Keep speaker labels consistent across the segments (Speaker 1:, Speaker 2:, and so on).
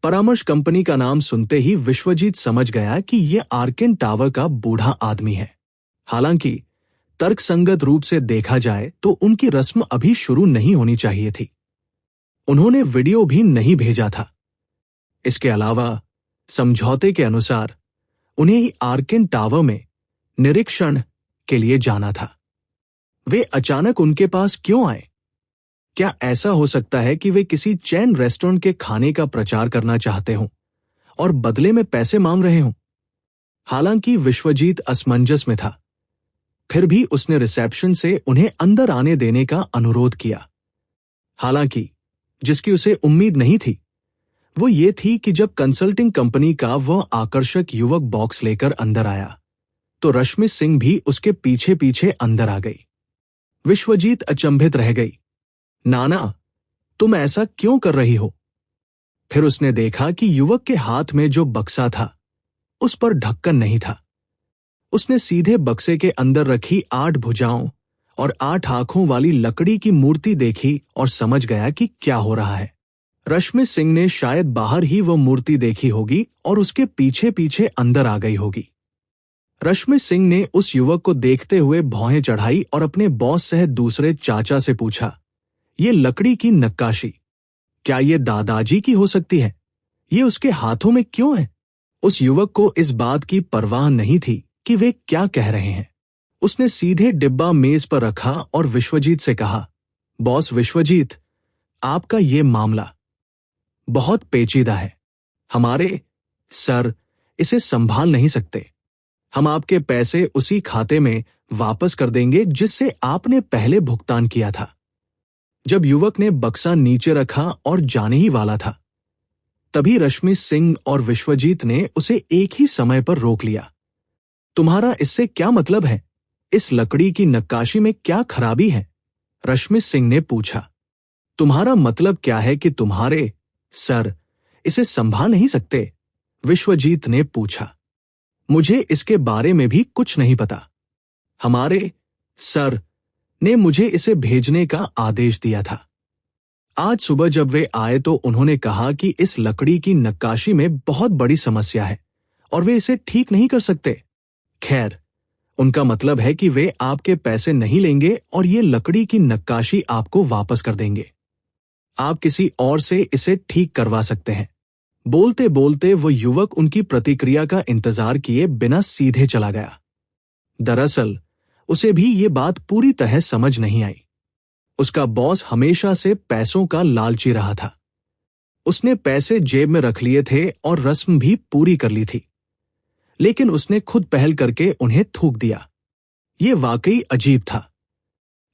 Speaker 1: परामर्श कंपनी का नाम सुनते ही विश्वजीत समझ गया कि यह आर्केन टावर का बूढ़ा आदमी है। हालांकि तर्कसंगत रूप से देखा जाए तो उनकी रस्म अभी शुरू नहीं होनी चाहिए थी। उन्होंने वीडियो भी नहीं भेजा था। इसके अलावा समझौते के अनुसार उन्हें आर्केन टावर में निरीक्षण के लिए जाना था। वे अचानक उनके पास क्यों आए? क्या ऐसा हो सकता है कि वे किसी चैन रेस्टोरेंट के खाने का प्रचार करना चाहते हों और बदले में पैसे मांग रहे हों? हालांकि विश्वजीत असमंजस में था, फिर भी उसने रिसेप्शन से उन्हें अंदर आने देने का अनुरोध किया। हालांकि जिसकी उसे उम्मीद नहीं थी वो ये थी कि जब कंसल्टिंग कंपनी का वह आकर्षक युवक बॉक्स लेकर अंदर आया तो रश्मि सिंह भी उसके पीछे पीछे अंदर आ गई। विश्वजीत अचंभित रह गई। नाना, तुम ऐसा क्यों कर रही हो? फिर उसने देखा कि युवक के हाथ में जो बक्सा था उस पर ढक्कन नहीं था। उसने सीधे बक्से के अंदर रखी 8 भुजाओं और 8 आंखों वाली लकड़ी की मूर्ति देखी और समझ गया कि क्या हो रहा है। रश्मि सिंह ने शायद बाहर ही वो मूर्ति देखी होगी और उसके पीछे पीछे अंदर आ गई होगी। रश्मि सिंह ने उस युवक को देखते हुए भौहें चढ़ाई और अपने बॉस सहित दूसरे चाचा से पूछा, ये लकड़ी की नक्काशी क्या ये दादाजी की हो सकती है? ये उसके हाथों में क्यों है? उस युवक को इस बात की परवाह नहीं थी कि वे क्या कह रहे हैं। उसने सीधे डिब्बा मेज पर रखा और विश्वजीत से कहा, बॉस विश्वजीत, आपका ये मामला बहुत पेचीदा है। हमारे सर इसे संभाल नहीं सकते। हम आपके पैसे उसी खाते में वापस कर देंगे जिससे आपने पहले भुगतान किया था। जब युवक ने बक्सा नीचे रखा और जाने ही वाला था, तभी रश्मि सिंह और विश्वजीत ने उसे एक ही समय पर रोक लिया। तुम्हारा इससे क्या मतलब है? इस लकड़ी की नक्काशी में क्या खराबी है? रश्मि सिंह ने पूछा। तुम्हारा मतलब क्या है कि तुम्हारे सर इसे संभाल नहीं सकते? विश्वजीत ने पूछा। मुझे इसके बारे में भी कुछ नहीं पता। हमारे सर ने मुझे इसे भेजने का आदेश दिया था। आज सुबह जब वे आए तो उन्होंने कहा कि इस लकड़ी की नक्काशी में बहुत बड़ी समस्या है और वे इसे ठीक नहीं कर सकते। खैर, उनका मतलब है कि वे आपके पैसे नहीं लेंगे और ये लकड़ी की नक्काशी आपको वापस कर देंगे। आप किसी और से इसे ठीक करवा सकते हैं। बोलते बोलते वो युवक उनकी प्रतिक्रिया का इंतजार किए बिना सीधे चला गया। दरअसल उसे भी ये बात पूरी तरह समझ नहीं आई। उसका बॉस हमेशा से पैसों का लालची रहा था। उसने पैसे जेब में रख लिए थे और रस्म भी पूरी कर ली थी, लेकिन उसने खुद पहल करके उन्हें थूक दिया। ये वाकई अजीब था।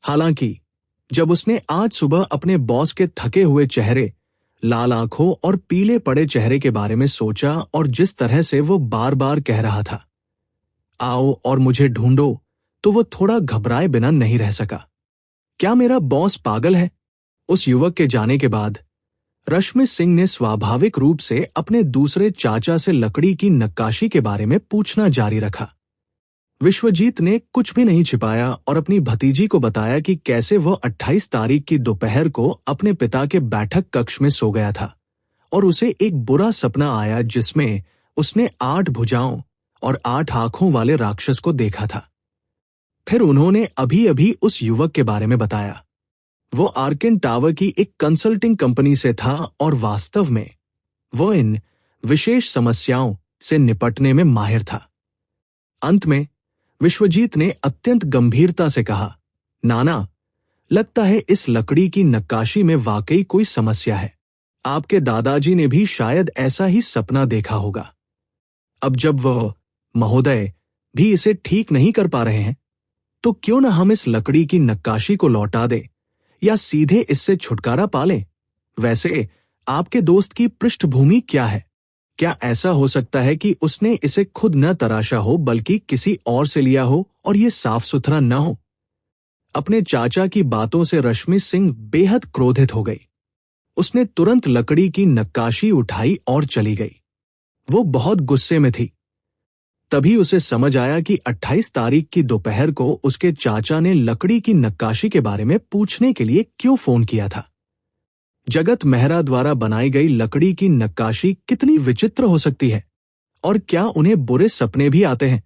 Speaker 1: हालांकि जब उसने आज सुबह अपने बॉस के थके हुए चेहरे, लाल आंखों और पीले पड़े चेहरे के बारे में सोचा और जिस तरह से वो बार बार कह रहा था, आओ और मुझे ढूंढो, तो वो थोड़ा घबराए बिना नहीं रह सका। क्या मेरा बॉस पागल है? उस युवक के जाने के बाद रश्मि सिंह ने स्वाभाविक रूप से अपने दूसरे चाचा से लकड़ी की नक्काशी के बारे में पूछना जारी रखा। विश्वजीत ने कुछ भी नहीं छिपाया और अपनी भतीजी को बताया कि कैसे वह 28 तारीख की दोपहर को अपने पिता के बैठक कक्ष में सो गया था और उसे एक बुरा सपना आया जिसमें उसने 8 भुजाओं और 8 आंखों वाले राक्षस को देखा था। फिर उन्होंने अभी अभी उस युवक के बारे में बताया। वो आर्केन टावर की एक कंसल्टिंग कंपनी से था और वास्तव में वो इन विशेष समस्याओं से निपटने में माहिर था। अंत में विश्वजीत ने अत्यंत गंभीरता से कहा, नाना, लगता है इस लकड़ी की नक्काशी में वाकई कोई समस्या है। आपके दादाजी ने भी शायद ऐसा ही सपना देखा होगा। अब जब वह महोदय भी इसे ठीक नहीं कर पा रहे हैं, तो क्यों न हम इस लकड़ी की नक्काशी को लौटा दें या सीधे इससे छुटकारा पा लें। वैसे आपके दोस्त की पृष्ठभूमि क्या है? क्या ऐसा हो सकता है कि उसने इसे खुद न तराशा हो बल्कि किसी और से लिया हो और ये साफ सुथरा न हो? अपने चाचा की बातों से रश्मि सिंह बेहद क्रोधित हो गई। उसने तुरंत लकड़ी की नक्काशी उठाई और चली गई। वो बहुत गुस्से में थी। तभी उसे समझ आया कि 28 तारीख की दोपहर को उसके चाचा ने लकड़ी की नक्काशी के बारे में पूछने के लिए क्यों फोन किया था। जगत मेहरा द्वारा बनाई गई लकड़ी की नक्काशी कितनी विचित्र हो सकती है, और क्या उन्हें बुरे सपने भी आते हैं?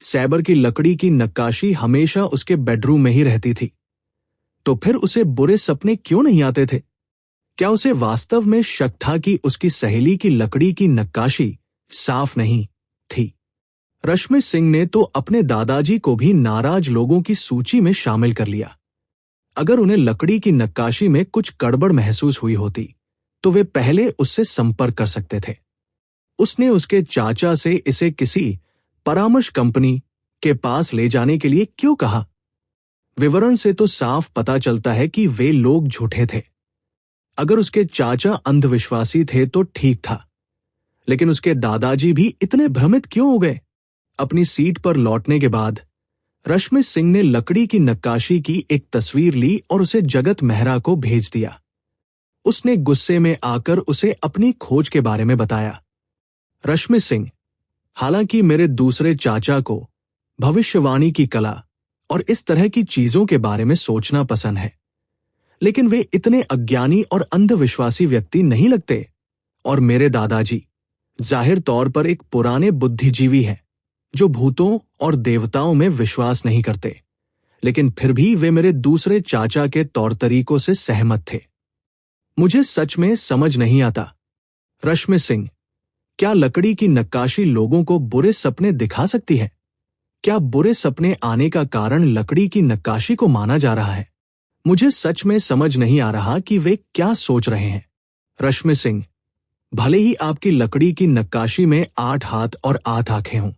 Speaker 1: सैबर की लकड़ी की नक्काशी हमेशा उसके बेडरूम में ही रहती थी, तो फिर उसे बुरे सपने क्यों नहीं आते थे? क्या उसे वास्तव में शक था कि उसकी सहेली की लकड़ी की नक्काशी साफ नहीं थी? रश्मि सिंह ने तो अपने दादाजी को भी नाराज लोगों की सूची में शामिल कर लिया। अगर उन्हें लकड़ी की नक्काशी में कुछ गड़बड़ महसूस हुई होती, तो वे पहले उससे संपर्क कर सकते थे। उसने उसके चाचा से इसे किसी परामर्श कंपनी के पास ले जाने के लिए क्यों कहा? विवरण से तो साफ पता चलता है कि वे लोग झूठे थे। अगर उसके चाचा अंधविश्वासी थे तो ठीक था, लेकिन उसके दादाजी भी इतने भ्रमित क्यों हो गए? अपनी सीट पर लौटने के बाद रश्मि सिंह ने लकड़ी की नक्काशी की एक तस्वीर ली और उसे जगत मेहरा को भेज दिया। उसने गुस्से में आकर उसे अपनी खोज के बारे में बताया। रश्मि सिंह, हालांकि मेरे दूसरे चाचा को भविष्यवाणी की कला और इस तरह की चीजों के बारे में सोचना पसंद है, लेकिन वे इतने अज्ञानी और अंधविश्वासी व्यक्ति नहीं लगते। और मेरे दादाजी जाहिर तौर पर एक पुराने बुद्धिजीवी हैं, जो भूतों और देवताओं में विश्वास नहीं करते, लेकिन फिर भी वे मेरे दूसरे चाचा के तौर तरीकों से सहमत थे। मुझे सच में समझ नहीं आता। रश्मि सिंह, क्या लकड़ी की नक्काशी लोगों को बुरे सपने दिखा सकती है? क्या बुरे सपने आने का कारण लकड़ी की नक्काशी को माना जा रहा है? मुझे सच में समझ नहीं आ रहा कि वे क्या सोच रहे हैं। रश्मि सिंह, भले ही आपकी लकड़ी की नक्काशी में 8 हाथ और 8 आंखें हों,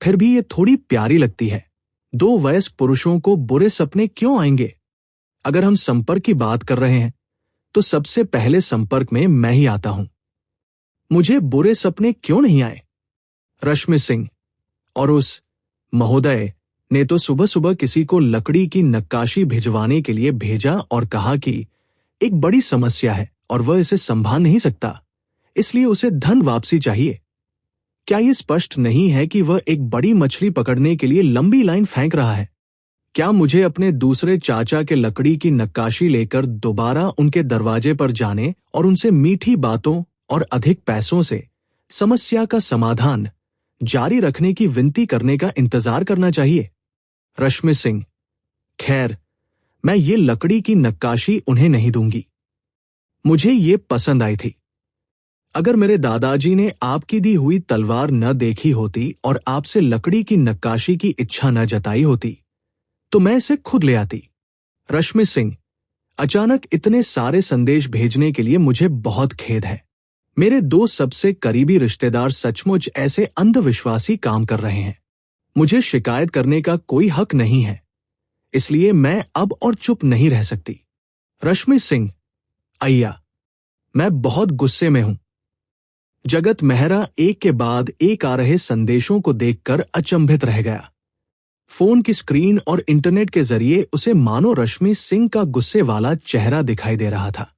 Speaker 1: फिर भी ये थोड़ी प्यारी लगती है। 2 वयस्क पुरुषों को बुरे सपने क्यों आएंगे? अगर हम संपर्क की बात कर रहे हैं, तो सबसे पहले संपर्क में मैं ही आता हूं। मुझे बुरे सपने क्यों नहीं आए? रश्मि सिंह, और उस महोदय ने तो सुबह सुबह किसी को लकड़ी की नक्काशी भिजवाने के लिए भेजा और कहा कि एक बड़ी समस्या है और वह इसे संभाल नहीं सकता, इसलिए उसे धन वापसी चाहिए। क्या यह स्पष्ट नहीं है कि वह एक बड़ी मछली पकड़ने के लिए लंबी लाइन फेंक रहा है? क्या मुझे अपने दूसरे चाचा के लकड़ी की नक्काशी लेकर दोबारा उनके दरवाजे पर जाने और उनसे मीठी बातों और अधिक पैसों से समस्या का समाधान जारी रखने की विनती करने का इंतजार करना चाहिए? रश्मि सिंह, खैर, मैं ये लकड़ी की नक्काशी उन्हें नहीं दूंगी। मुझे ये पसंद आई थी। अगर मेरे दादाजी ने आपकी दी हुई तलवार न देखी होती और आपसे लकड़ी की नक्काशी की इच्छा न जताई होती, तो मैं इसे खुद ले आती। रश्मि सिंह, अचानक इतने सारे संदेश भेजने के लिए मुझे बहुत खेद है। मेरे 2 सबसे करीबी रिश्तेदार सचमुच ऐसे अंधविश्वासी काम कर रहे हैं। मुझे शिकायत करने का कोई हक नहीं है, इसलिए मैं अब और चुप नहीं रह सकती। रश्मि सिंह, अय्या, मैं बहुत गुस्से में हूं। जगत मेहरा एक के बाद एक आ रहे संदेशों को देखकर अचंभित रह गया। फोन की स्क्रीन और इंटरनेट के जरिए उसे मानो रश्मि सिंह का गुस्से वाला चेहरा दिखाई दे रहा था।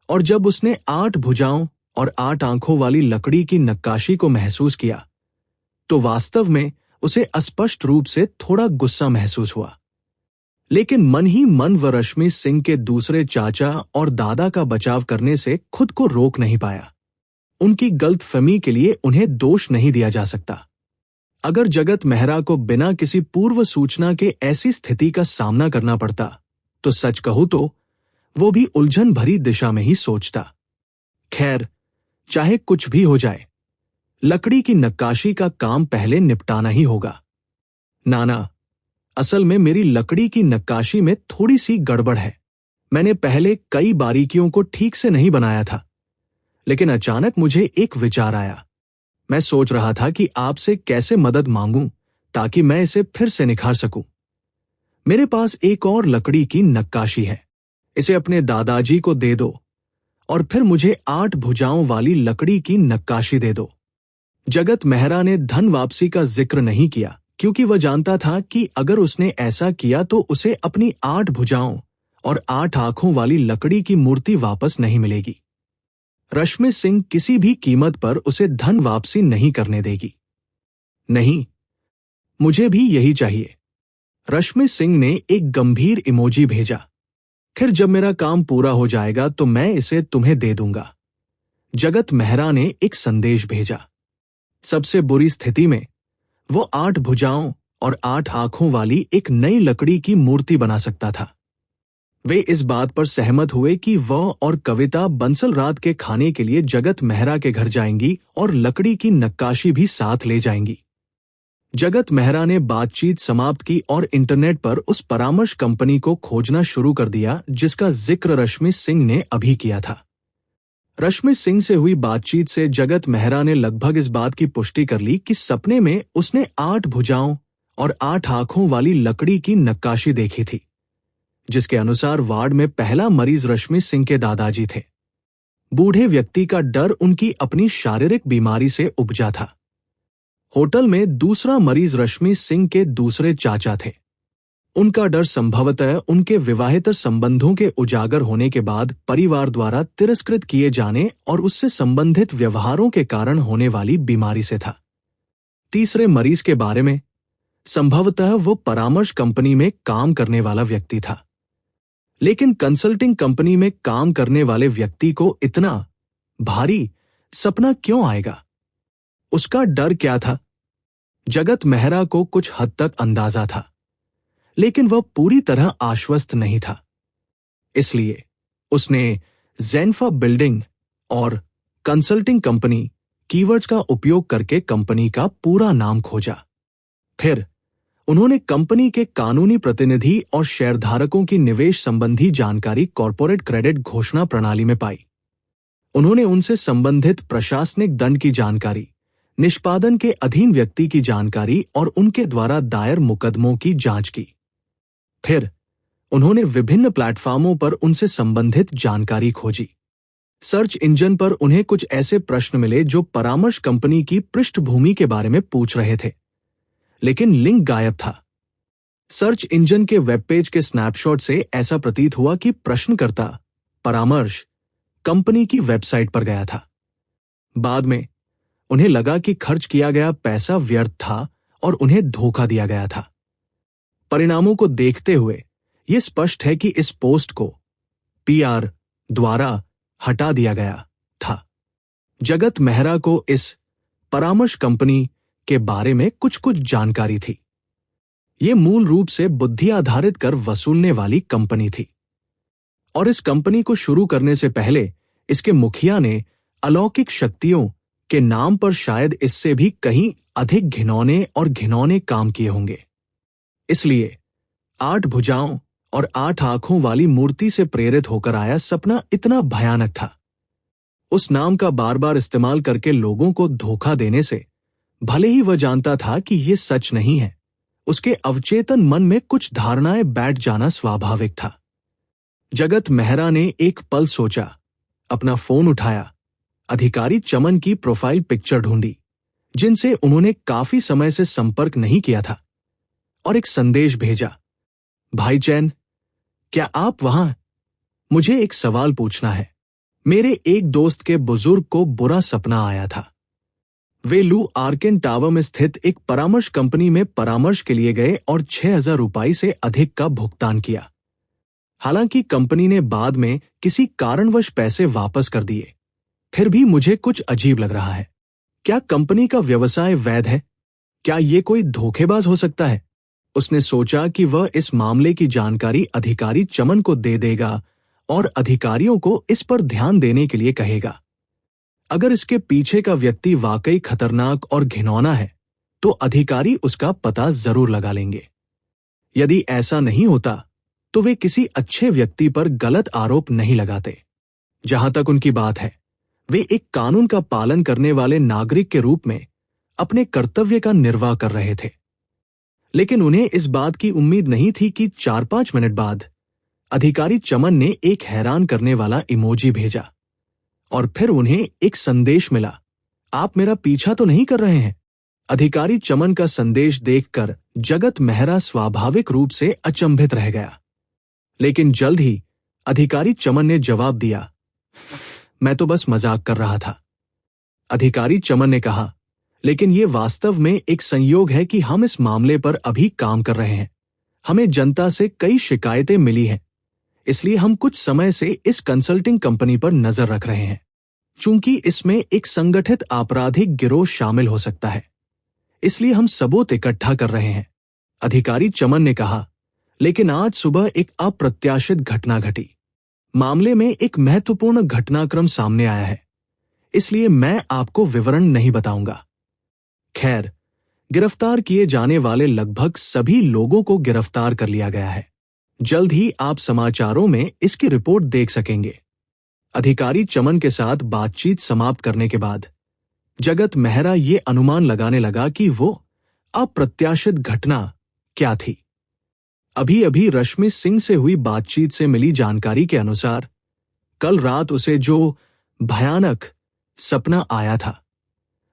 Speaker 1: और जब उसने 8 भुजाओं और 8 आंखों वाली लकड़ी की नक्काशी को महसूस किया, तो वास्तव में उसे अस्पष्ट रूप से थोड़ा गुस्सा महसूस हुआ। लेकिन मन ही मन वह रश्मि सिंह के दूसरे चाचा और दादा का बचाव करने से खुद को रोक नहीं पाया। उनकी गलतफहमी के लिए उन्हें दोष नहीं दिया जा सकता। अगर जगत मेहरा को बिना किसी पूर्व सूचना के ऐसी स्थिति का सामना करना पड़ता, तो सच कहूं तो वो भी उलझन भरी दिशा में ही सोचता। खैर, चाहे कुछ भी हो जाए, लकड़ी की नक्काशी का काम पहले निपटाना ही होगा। नाना, असल में मेरी लकड़ी की नक्काशी में थोड़ी सी गड़बड़ है। मैंने पहले कई बारीकियों को ठीक से नहीं बनाया था, लेकिन अचानक मुझे एक विचार आया। मैं सोच रहा था कि आपसे कैसे मदद मांगूं ताकि मैं इसे फिर से निखार सकूं। मेरे पास एक और लकड़ी की नक्काशी है, इसे अपने दादाजी को दे दो और फिर मुझे 8 भुजाओं वाली लकड़ी की नक्काशी दे दो। जगत मेहरा ने धन वापसी का जिक्र नहीं किया, क्योंकि वह जानता था कि अगर उसने ऐसा किया तो उसे अपनी 8 भुजाओं और 8 आंखों वाली लकड़ी की मूर्ति वापस नहीं मिलेगी। रश्मि सिंह किसी भी कीमत पर उसे धन वापसी नहीं करने देगी। नहीं, मुझे भी यही चाहिए। रश्मि सिंह ने एक गंभीर इमोजी भेजा। फिर जब मेरा काम पूरा हो जाएगा तो मैं इसे तुम्हें दे दूंगा। जगत मेहरा ने एक संदेश भेजा। सबसे बुरी स्थिति में वो 8 भुजाओं और 8 आंखों वाली एक नई लकड़ी की मूर्ति बना सकता था। वे इस बात पर सहमत हुए कि वह और कविता बंसल रात के खाने के लिए जगत मेहरा के घर जाएंगी और लकड़ी की नक्काशी भी साथ ले जाएंगी। जगत मेहरा ने बातचीत समाप्त की और इंटरनेट पर उस परामर्श कंपनी को खोजना शुरू कर दिया जिसका जिक्र रश्मि सिंह ने अभी किया था। रश्मि सिंह से हुई बातचीत से जगत मेहरा ने लगभग इस बात की पुष्टि कर ली कि सपने में उसने 8 भुजाओं और 8 आंखों वाली लकड़ी की नक्काशी देखी थी, जिसके अनुसार वार्ड में पहला मरीज रश्मि सिंह के दादाजी थे। बूढ़े व्यक्ति का डर उनकी अपनी शारीरिक बीमारी से उपजा था। होटल में दूसरा मरीज रश्मि सिंह के दूसरे चाचा थे। उनका डर संभवतः उनके विवाहेतर संबंधों के उजागर होने के बाद परिवार द्वारा तिरस्कृत किए जाने और उससे संबंधित व्यवहारों के कारण होने वाली बीमारी से था। तीसरे मरीज के बारे में संभवतः वो परामर्श कंपनी में काम करने वाला व्यक्ति था। लेकिन कंसल्टिंग कंपनी में काम करने वाले व्यक्ति को इतना भारी सपना क्यों आएगा? उसका डर क्या था? जगत मेहरा को कुछ हद तक अंदाजा था, लेकिन वह पूरी तरह आश्वस्त नहीं था। इसलिए उसने ज़ेनफा बिल्डिंग और कंसल्टिंग कंपनी कीवर्ड्स का उपयोग करके कंपनी का पूरा नाम खोजा। फिर उन्होंने कंपनी के कानूनी प्रतिनिधि और शेयरधारकों की निवेश संबंधी जानकारी कॉर्पोरेट क्रेडिट घोषणा प्रणाली में पाई। उन्होंने उनसे संबंधित प्रशासनिक दंड की जानकारी, निष्पादन के अधीन व्यक्ति की जानकारी और उनके द्वारा दायर मुकदमों की जांच की। फिर उन्होंने विभिन्न प्लेटफॉर्मों पर उनसे संबंधित जानकारी खोजी। सर्च इंजन पर उन्हें कुछ ऐसे प्रश्न मिले जो परामर्श कंपनी की पृष्ठभूमि के बारे में पूछ रहे थे, लेकिन लिंक गायब था। सर्च इंजन के वेब पेज के स्नैपशॉट से ऐसा प्रतीत हुआ कि प्रश्नकर्ता परामर्श कंपनी की वेबसाइट पर गया था। बाद में उन्हें लगा कि खर्च किया गया पैसा व्यर्थ था और उन्हें धोखा दिया गया था। परिणामों को देखते हुए यह स्पष्ट है कि इस पोस्ट को पीआर द्वारा हटा दिया गया था। जगत मेहरा को इस परामर्श कंपनी के बारे में कुछ जानकारी थी। यह मूल रूप से बुद्धि आधारित कर वसूलने वाली कंपनी थी और इस कंपनी को शुरू करने से पहले इसके मुखिया ने अलौकिक शक्तियों के नाम पर शायद इससे भी कहीं अधिक घिनौने काम किए होंगे। इसलिए 8 भुजाओं और 8 आंखों वाली मूर्ति से प्रेरित होकर आया सपना इतना भयानक था। उस नाम का बार बार इस्तेमाल करके लोगों को धोखा देने से, भले ही वह जानता था कि यह सच नहीं है, उसके अवचेतन मन में कुछ धारणाएं बैठ जाना स्वाभाविक था। जगत मेहरा ने एक पल सोचा, अपना फोन उठाया, अधिकारी चमन की प्रोफाइल पिक्चर ढूंढी, जिनसे उन्होंने काफी समय से संपर्क नहीं किया था, और एक संदेश भेजा। भाई चैन, क्या आप वहां हैं? मुझे एक सवाल पूछना है। मेरे एक दोस्त के बुजुर्ग को बुरा सपना आया था। वे लू आर्केन टावर में स्थित एक परामर्श कंपनी में परामर्श के लिए गए और 6,000 रुपये से अधिक का भुगतान किया। हालांकि कंपनी ने बाद में किसी कारणवश पैसे वापस कर दिए, फिर भी मुझे कुछ अजीब लग रहा है। क्या कंपनी का व्यवसाय वैध है? क्या ये कोई धोखेबाज हो सकता है? उसने सोचा कि वह इस मामले की जानकारी अधिकारी चमन को दे देगा और अधिकारियों को इस पर ध्यान देने के लिए कहेगा। अगर इसके पीछे का व्यक्ति वाकई खतरनाक और घिनौना है, तो अधिकारी उसका पता जरूर लगा लेंगे। यदि ऐसा नहीं होता, तो वे किसी अच्छे व्यक्ति पर गलत आरोप नहीं लगाते। जहां तक उनकी बात है, वे एक कानून का पालन करने वाले नागरिक के रूप में अपने कर्तव्य का निर्वाह कर रहे थे। लेकिन उन्हें इस बात की उम्मीद नहीं थी कि 4-5 मिनट बाद अधिकारी चमन ने एक हैरान करने वाला इमोजी भेजा और फिर उन्हें एक संदेश मिला, आप मेरा पीछा तो नहीं कर रहे हैं? अधिकारी चमन का संदेश देखकर जगत मेहरा स्वाभाविक रूप से अचंभित रह गया, लेकिन जल्द ही अधिकारी चमन ने जवाब दिया, मैं तो बस मजाक कर रहा था। अधिकारी चमन ने कहा, लेकिन यह वास्तव में एक संयोग है कि हम इस मामले पर अभी काम कर रहे हैं। हमें जनता से कई शिकायतें मिली हैं। इसलिए हम कुछ समय से इस कंसल्टिंग कंपनी पर नजर रख रहे हैं, चूंकि इसमें एक संगठित आपराधिक गिरोह शामिल हो सकता है, इसलिए हम सबूत इकट्ठा कर रहे हैं, अधिकारी चमन ने कहा। लेकिन आज सुबह एक अप्रत्याशित घटना घटी। मामले में एक महत्वपूर्ण घटनाक्रम सामने आया है, इसलिए मैं आपको विवरण नहीं बताऊंगा। खैर, गिरफ्तार किए जाने वाले लगभग सभी लोगों को गिरफ्तार कर लिया गया है। जल्द ही आप समाचारों में इसकी रिपोर्ट देख सकेंगे। अधिकारी चमन के साथ बातचीत समाप्त करने के बाद जगत मेहरा ये अनुमान लगाने लगा कि वो अप्रत्याशित घटना क्या थी। अभी अभी रश्मि सिंह से हुई बातचीत से मिली जानकारी के अनुसार कल रात उसे जो भयानक सपना आया था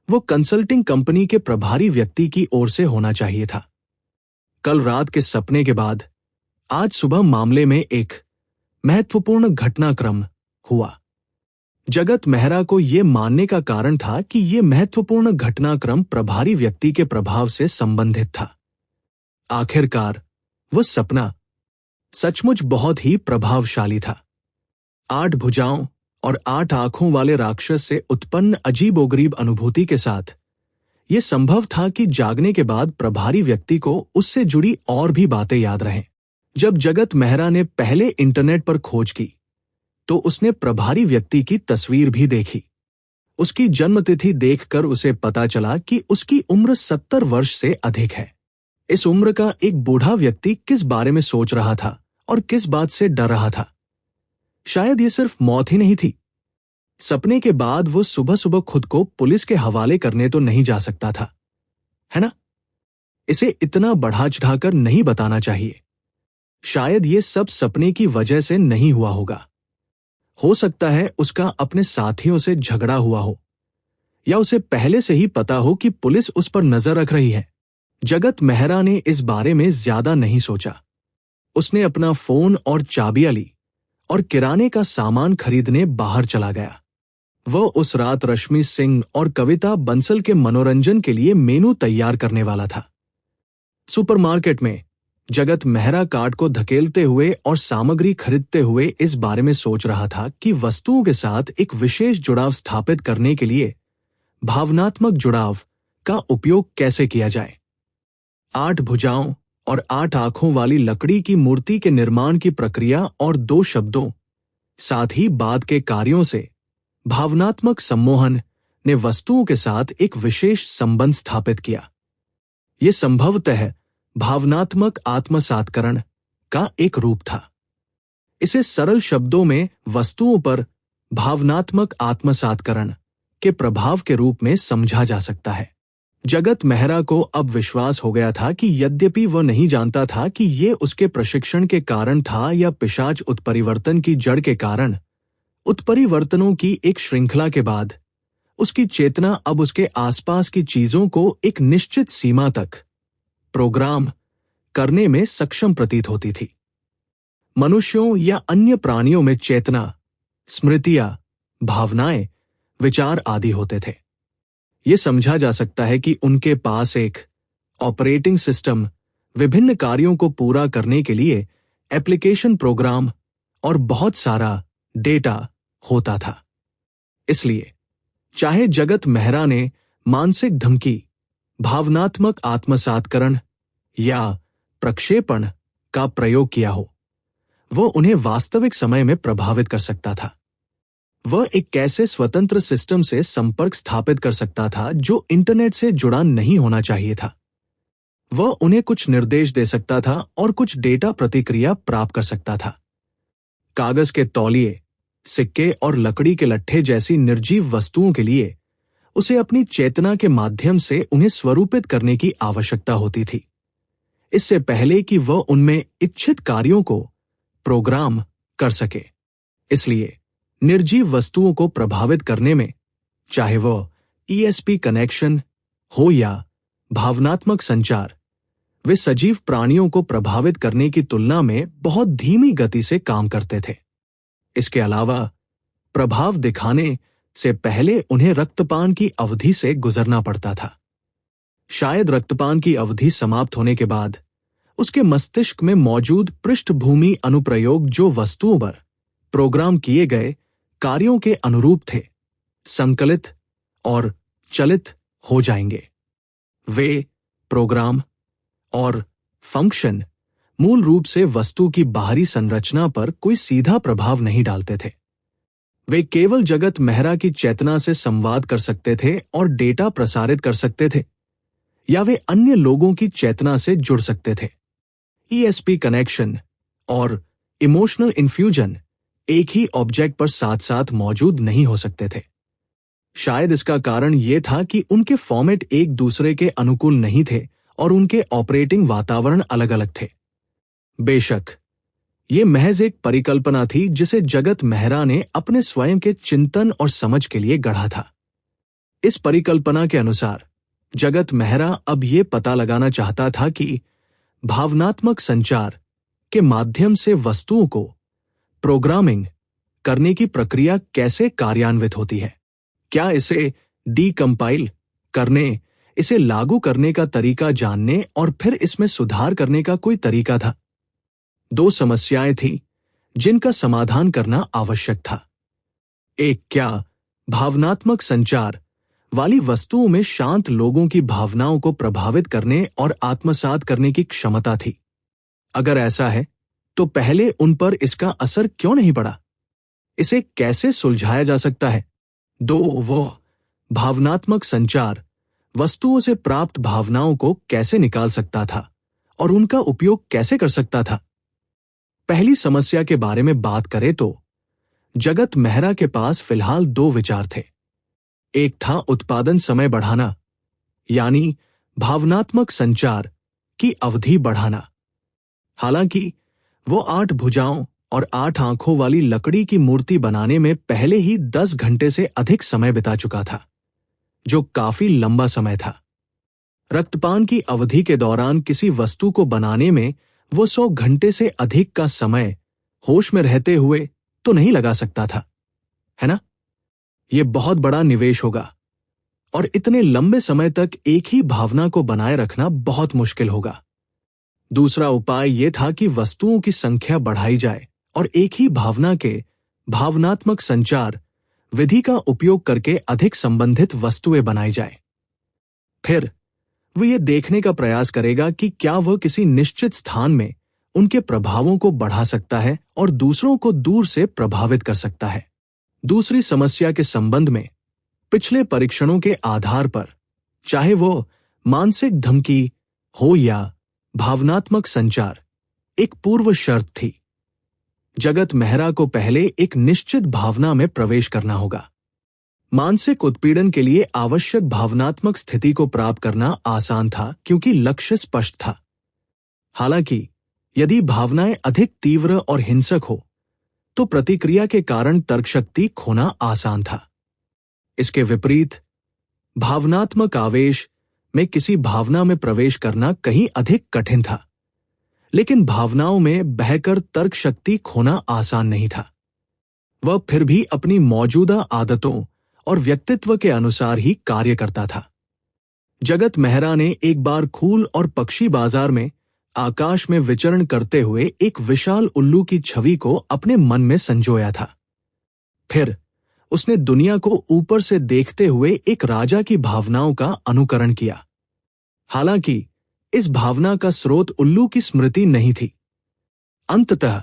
Speaker 1: वो कंसल्टिंग कंपनी के प्रभारी व्यक्ति की ओर से होना चाहिए था। कल रात के सपने के बाद आज सुबह मामले में एक महत्वपूर्ण घटनाक्रम हुआ। जगत मेहरा को यह मानने का कारण था कि यह महत्वपूर्ण घटनाक्रम प्रभारी व्यक्ति के प्रभाव से संबंधित था। आखिरकार वो सपना सचमुच बहुत ही प्रभावशाली था। 8 भुजाओं और 8 आंखों वाले राक्षस से उत्पन्न अजीबोगरीब अनुभूति के साथ यह संभव था कि जागने के बाद प्रभारी व्यक्ति को उससे जुड़ी और भी बातें याद रहें। जब जगत मेहरा ने पहले इंटरनेट पर खोज की तो उसने प्रभारी व्यक्ति की तस्वीर भी देखी। उसकी जन्मतिथि देखकर उसे पता चला कि उसकी उम्र 70 वर्ष से अधिक है। इस उम्र का एक बूढ़ा व्यक्ति किस बारे में सोच रहा था और किस बात से डर रहा था? शायद ये सिर्फ मौत ही नहीं थी। सपने के बाद वो सुबह सुबह खुद को पुलिस के हवाले करने तो नहीं जा सकता था, है ना? इसे इतना बढ़ा चढ़ाकर नहीं बताना चाहिए। शायद ये सब सपने की वजह से नहीं हुआ होगा। हो सकता है उसका अपने साथियों से झगड़ा हुआ हो, या उसे पहले से ही पता हो कि पुलिस उस पर नजर रख रही है। जगत मेहरा ने इस बारे में ज्यादा नहीं सोचा। उसने अपना फोन और चाबियां ली और किराने का सामान खरीदने बाहर चला गया। वह उस रात रश्मि सिंह और कविता बंसल के मनोरंजन के लिए मेनू तैयार करने वाला था। सुपरमार्केट में जगत मेहरा कार्ट को धकेलते हुए और सामग्री खरीदते हुए इस बारे में सोच रहा था कि वस्तुओं के साथ एक विशेष जुड़ाव स्थापित करने के लिए भावनात्मक जुड़ाव का उपयोग कैसे किया जाए। 8 भुजाओं और 8 आंखों वाली लकड़ी की मूर्ति के निर्माण की प्रक्रिया और 2 शब्दों, साथ ही बाद के कार्यों से भावनात्मक सम्मोहन ने वस्तुओं के साथ एक विशेष संबंध स्थापित किया। यह संभवतः भावनात्मक आत्मसात्करण का एक रूप था। इसे सरल शब्दों में वस्तुओं पर भावनात्मक आत्मसात्करण के प्रभाव के रूप में समझा जा सकता है। जगत मेहरा को अब विश्वास हो गया था कि यद्यपि वह नहीं जानता था कि ये उसके प्रशिक्षण के कारण था या पिशाच उत्परिवर्तन की जड़ के कारण, उत्परिवर्तनों की एक श्रृंखला के बाद उसकी चेतना अब उसके आसपास की चीजों को एक निश्चित सीमा तक प्रोग्राम करने में सक्षम प्रतीत होती थी। मनुष्यों या अन्य प्राणियों में चेतना, स्मृतियां, भावनाएं, विचार आदि होते थे। यह समझा जा सकता है कि उनके पास एक ऑपरेटिंग सिस्टम, विभिन्न कार्यों को पूरा करने के लिए एप्लीकेशन प्रोग्राम और बहुत सारा डेटा होता था। इसलिए चाहे जगत मेहरा ने मानसिक धमकी, भावनात्मक आत्मसात्करण या प्रक्षेपण का प्रयोग किया हो, वह उन्हें वास्तविक समय में प्रभावित कर सकता था। वह एक कैसे स्वतंत्र सिस्टम से संपर्क स्थापित कर सकता था जो इंटरनेट से जुड़ा नहीं होना चाहिए था। वह उन्हें कुछ निर्देश दे सकता था और कुछ डेटा प्रतिक्रिया प्राप्त कर सकता था। कागज के तौलिए, सिक्के और लकड़ी के लट्ठे जैसी निर्जीव वस्तुओं के लिए उसे अपनी चेतना के माध्यम से उन्हें स्वरूपित करने की आवश्यकता होती थी, इससे पहले कि वह उनमें इच्छित कार्यों को प्रोग्राम कर सके। इसलिए निर्जीव वस्तुओं को प्रभावित करने में, चाहे वह ESP कनेक्शन हो या भावनात्मक संचार, वे सजीव प्राणियों को प्रभावित करने की तुलना में बहुत धीमी गति से काम करते थे। इसके अलावा प्रभाव दिखाने से पहले उन्हें रक्तपान की अवधि से गुजरना पड़ता था। शायद रक्तपान की अवधि समाप्त होने के बाद उसके मस्तिष्क में मौजूद पृष्ठभूमि अनुप्रयोग जो वस्तुओं पर प्रोग्राम किए गए कार्यों के अनुरूप थे, संकलित और चलित हो जाएंगे। वे प्रोग्राम और फंक्शन मूल रूप से वस्तु की बाहरी संरचना पर कोई सीधा प्रभाव नहीं डालते थे। वे केवल जगत मेहरा की चेतना से संवाद कर सकते थे और डेटा प्रसारित कर सकते थे, या वे अन्य लोगों की चेतना से जुड़ सकते थे। ईएसपी कनेक्शन और इमोशनल इन्फ्यूजन एक ही ऑब्जेक्ट पर साथ साथ मौजूद नहीं हो सकते थे। शायद इसका कारण यह था कि उनके फॉर्मेट एक दूसरे के अनुकूल नहीं थे और उनके ऑपरेटिंग वातावरण अलग अलग थे। बेशक ये महज एक परिकल्पना थी जिसे जगत मेहरा ने अपने स्वयं के चिंतन और समझ के लिए गढ़ा था। इस परिकल्पना के अनुसार जगत मेहरा अब ये पता लगाना चाहता था कि भावनात्मक संचार के माध्यम से वस्तुओं को प्रोग्रामिंग करने की प्रक्रिया कैसे कार्यान्वित होती है। क्या इसे डीकंपाइल करने, इसे लागू करने का तरीका जानने और फिर इसमें सुधार करने का कोई तरीका था? दो समस्याएं थीं जिनका समाधान करना आवश्यक था। एक, क्या भावनात्मक संचार वाली वस्तुओं में शांत लोगों की भावनाओं को प्रभावित करने और आत्मसात करने की क्षमता थी? अगर ऐसा है तो पहले उन पर इसका असर क्यों नहीं पड़ा? इसे कैसे सुलझाया जा सकता है? दो, वो भावनात्मक संचार वस्तुओं से प्राप्त भावनाओं को कैसे निकाल सकता था और उनका उपयोग कैसे कर सकता था? पहली समस्या के बारे में बात करें तो जगत मेहरा के पास फिलहाल दो विचार थे। एक था उत्पादन समय बढ़ाना, यानी भावनात्मक संचार की अवधि बढ़ाना। हालांकि वो 8 भुजाओं और 8 आंखों वाली लकड़ी की मूर्ति बनाने में पहले ही 10 घंटे से अधिक समय बिता चुका था, जो काफी लंबा समय था। रक्तपान की अवधि के दौरान किसी वस्तु को बनाने में वो 100 घंटे से अधिक का समय होश में रहते हुए तो नहीं लगा सकता था, है ना? ये बहुत बड़ा निवेश होगा और इतने लंबे समय तक एक ही भावना को बनाए रखना बहुत मुश्किल होगा। दूसरा उपाय यह था कि वस्तुओं की संख्या बढ़ाई जाए और एक ही भावना के भावनात्मक संचार विधि का उपयोग करके अधिक संबंधित वस्तुएं बनाई जाए। फिर वह यह देखने का प्रयास करेगा कि क्या वह किसी निश्चित स्थान में उनके प्रभावों को बढ़ा सकता है और दूसरों को दूर से प्रभावित कर सकता है। दूसरी समस्या के संबंध में पिछले परीक्षणों के आधार पर, चाहे वो मानसिक धमकी हो या भावनात्मक संचार, एक पूर्व शर्त थी। जगत मेहरा को पहले एक निश्चित भावना में प्रवेश करना होगा। मानसिक उत्पीड़न के लिए आवश्यक भावनात्मक स्थिति को प्राप्त करना आसान था क्योंकि लक्ष्य स्पष्ट था। हालांकि यदि भावनाएं अधिक तीव्र और हिंसक हो तो प्रतिक्रिया के कारण तर्कशक्ति खोना आसान था। इसके विपरीत भावनात्मक आवेश में किसी भावना में प्रवेश करना कहीं अधिक कठिन था, लेकिन भावनाओं में बहकर तर्क शक्ति खोना आसान नहीं था। वह फिर भी अपनी मौजूदा आदतों और व्यक्तित्व के अनुसार ही कार्य करता था। जगत मेहरा ने एक बार खूल और पक्षी बाजार में आकाश में विचरण करते हुए एक विशाल उल्लू की छवि को अपने मन में संजोया था। फिर उसने दुनिया को ऊपर से देखते हुए एक राजा की भावनाओं का अनुकरण किया। हालांकि इस भावना का स्रोत उल्लू की स्मृति नहीं थी। अंततः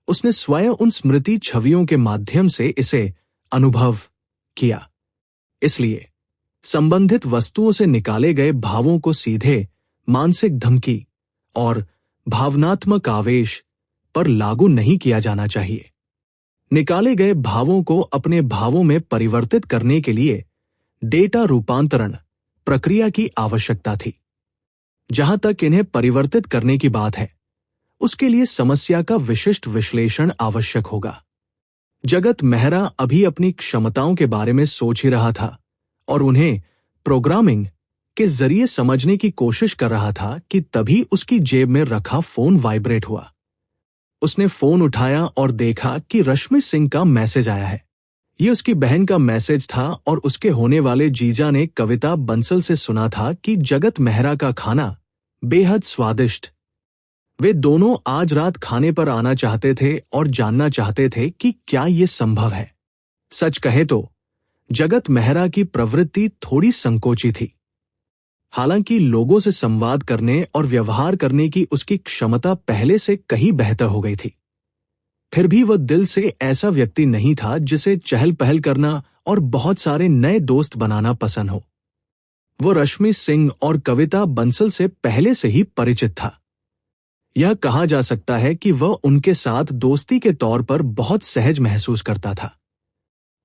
Speaker 1: उसने स्वयं उन स्मृति छवियों के माध्यम से इसे अनुभव किया। इसलिए संबंधित वस्तुओं से निकाले गए भावों को सीधे मानसिक धमकी और भावनात्मक आवेश पर लागू नहीं किया जाना चाहिए। निकाले गए भावों को अपने भावों में परिवर्तित करने के लिए डेटा रूपांतरण प्रक्रिया की आवश्यकता थी। जहां तक इन्हें परिवर्तित करने की बात है, उसके लिए समस्या का विशिष्ट विश्लेषण आवश्यक होगा। जगत मेहरा अभी अपनी क्षमताओं के बारे में सोच ही रहा था और उन्हें प्रोग्रामिंग के जरिए समझने की कोशिश कर रहा था कि तभी उसकी जेब में रखा फोन वाइब्रेट हुआ। उसने फोन उठाया और देखा कि रश्मि सिंह का मैसेज आया है। यह उसकी बहन का मैसेज था और उसके होने वाले जीजा ने कविता बंसल से सुना था कि जगत मेहरा का खाना बेहद स्वादिष्ट वे दोनों आज रात खाने पर आना चाहते थे और जानना चाहते थे कि क्या ये संभव है। सच कहे तो जगत मेहरा की प्रवृत्ति थोड़ी संकोची थी। हालांकि लोगों से संवाद करने और व्यवहार करने की उसकी क्षमता पहले से कहीं बेहतर हो गई थी, फिर भी वह दिल से ऐसा व्यक्ति नहीं था जिसे चहल पहल करना और बहुत सारे नए दोस्त बनाना पसंद हो। वो रश्मि सिंह और कविता बंसल से पहले से ही परिचित था। यह कहा जा सकता है कि वह उनके साथ दोस्ती के तौर पर बहुत सहज महसूस करता था।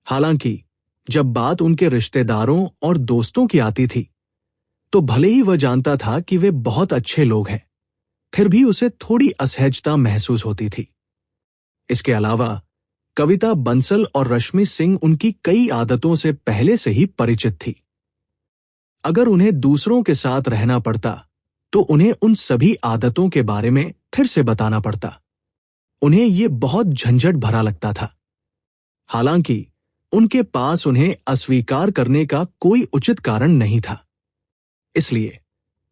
Speaker 1: हालांकि जब बात उनके रिश्तेदारों और दोस्तों की आती थी, तो भले ही वह जानता था कि वे बहुत अच्छे लोग हैं, फिर भी उसे थोड़ी असहजता महसूस होती थी। इसके अलावा कविता बंसल और रश्मि सिंह उनकी कई आदतों से पहले से ही परिचित थी। अगर उन्हें दूसरों के साथ रहना पड़ता तो उन्हें उन सभी आदतों के बारे में फिर से बताना पड़ता। उन्हें ये बहुत झंझट भरा लगता था। हालांकि उनके पास उन्हें अस्वीकार करने का कोई उचित कारण नहीं था। इसलिए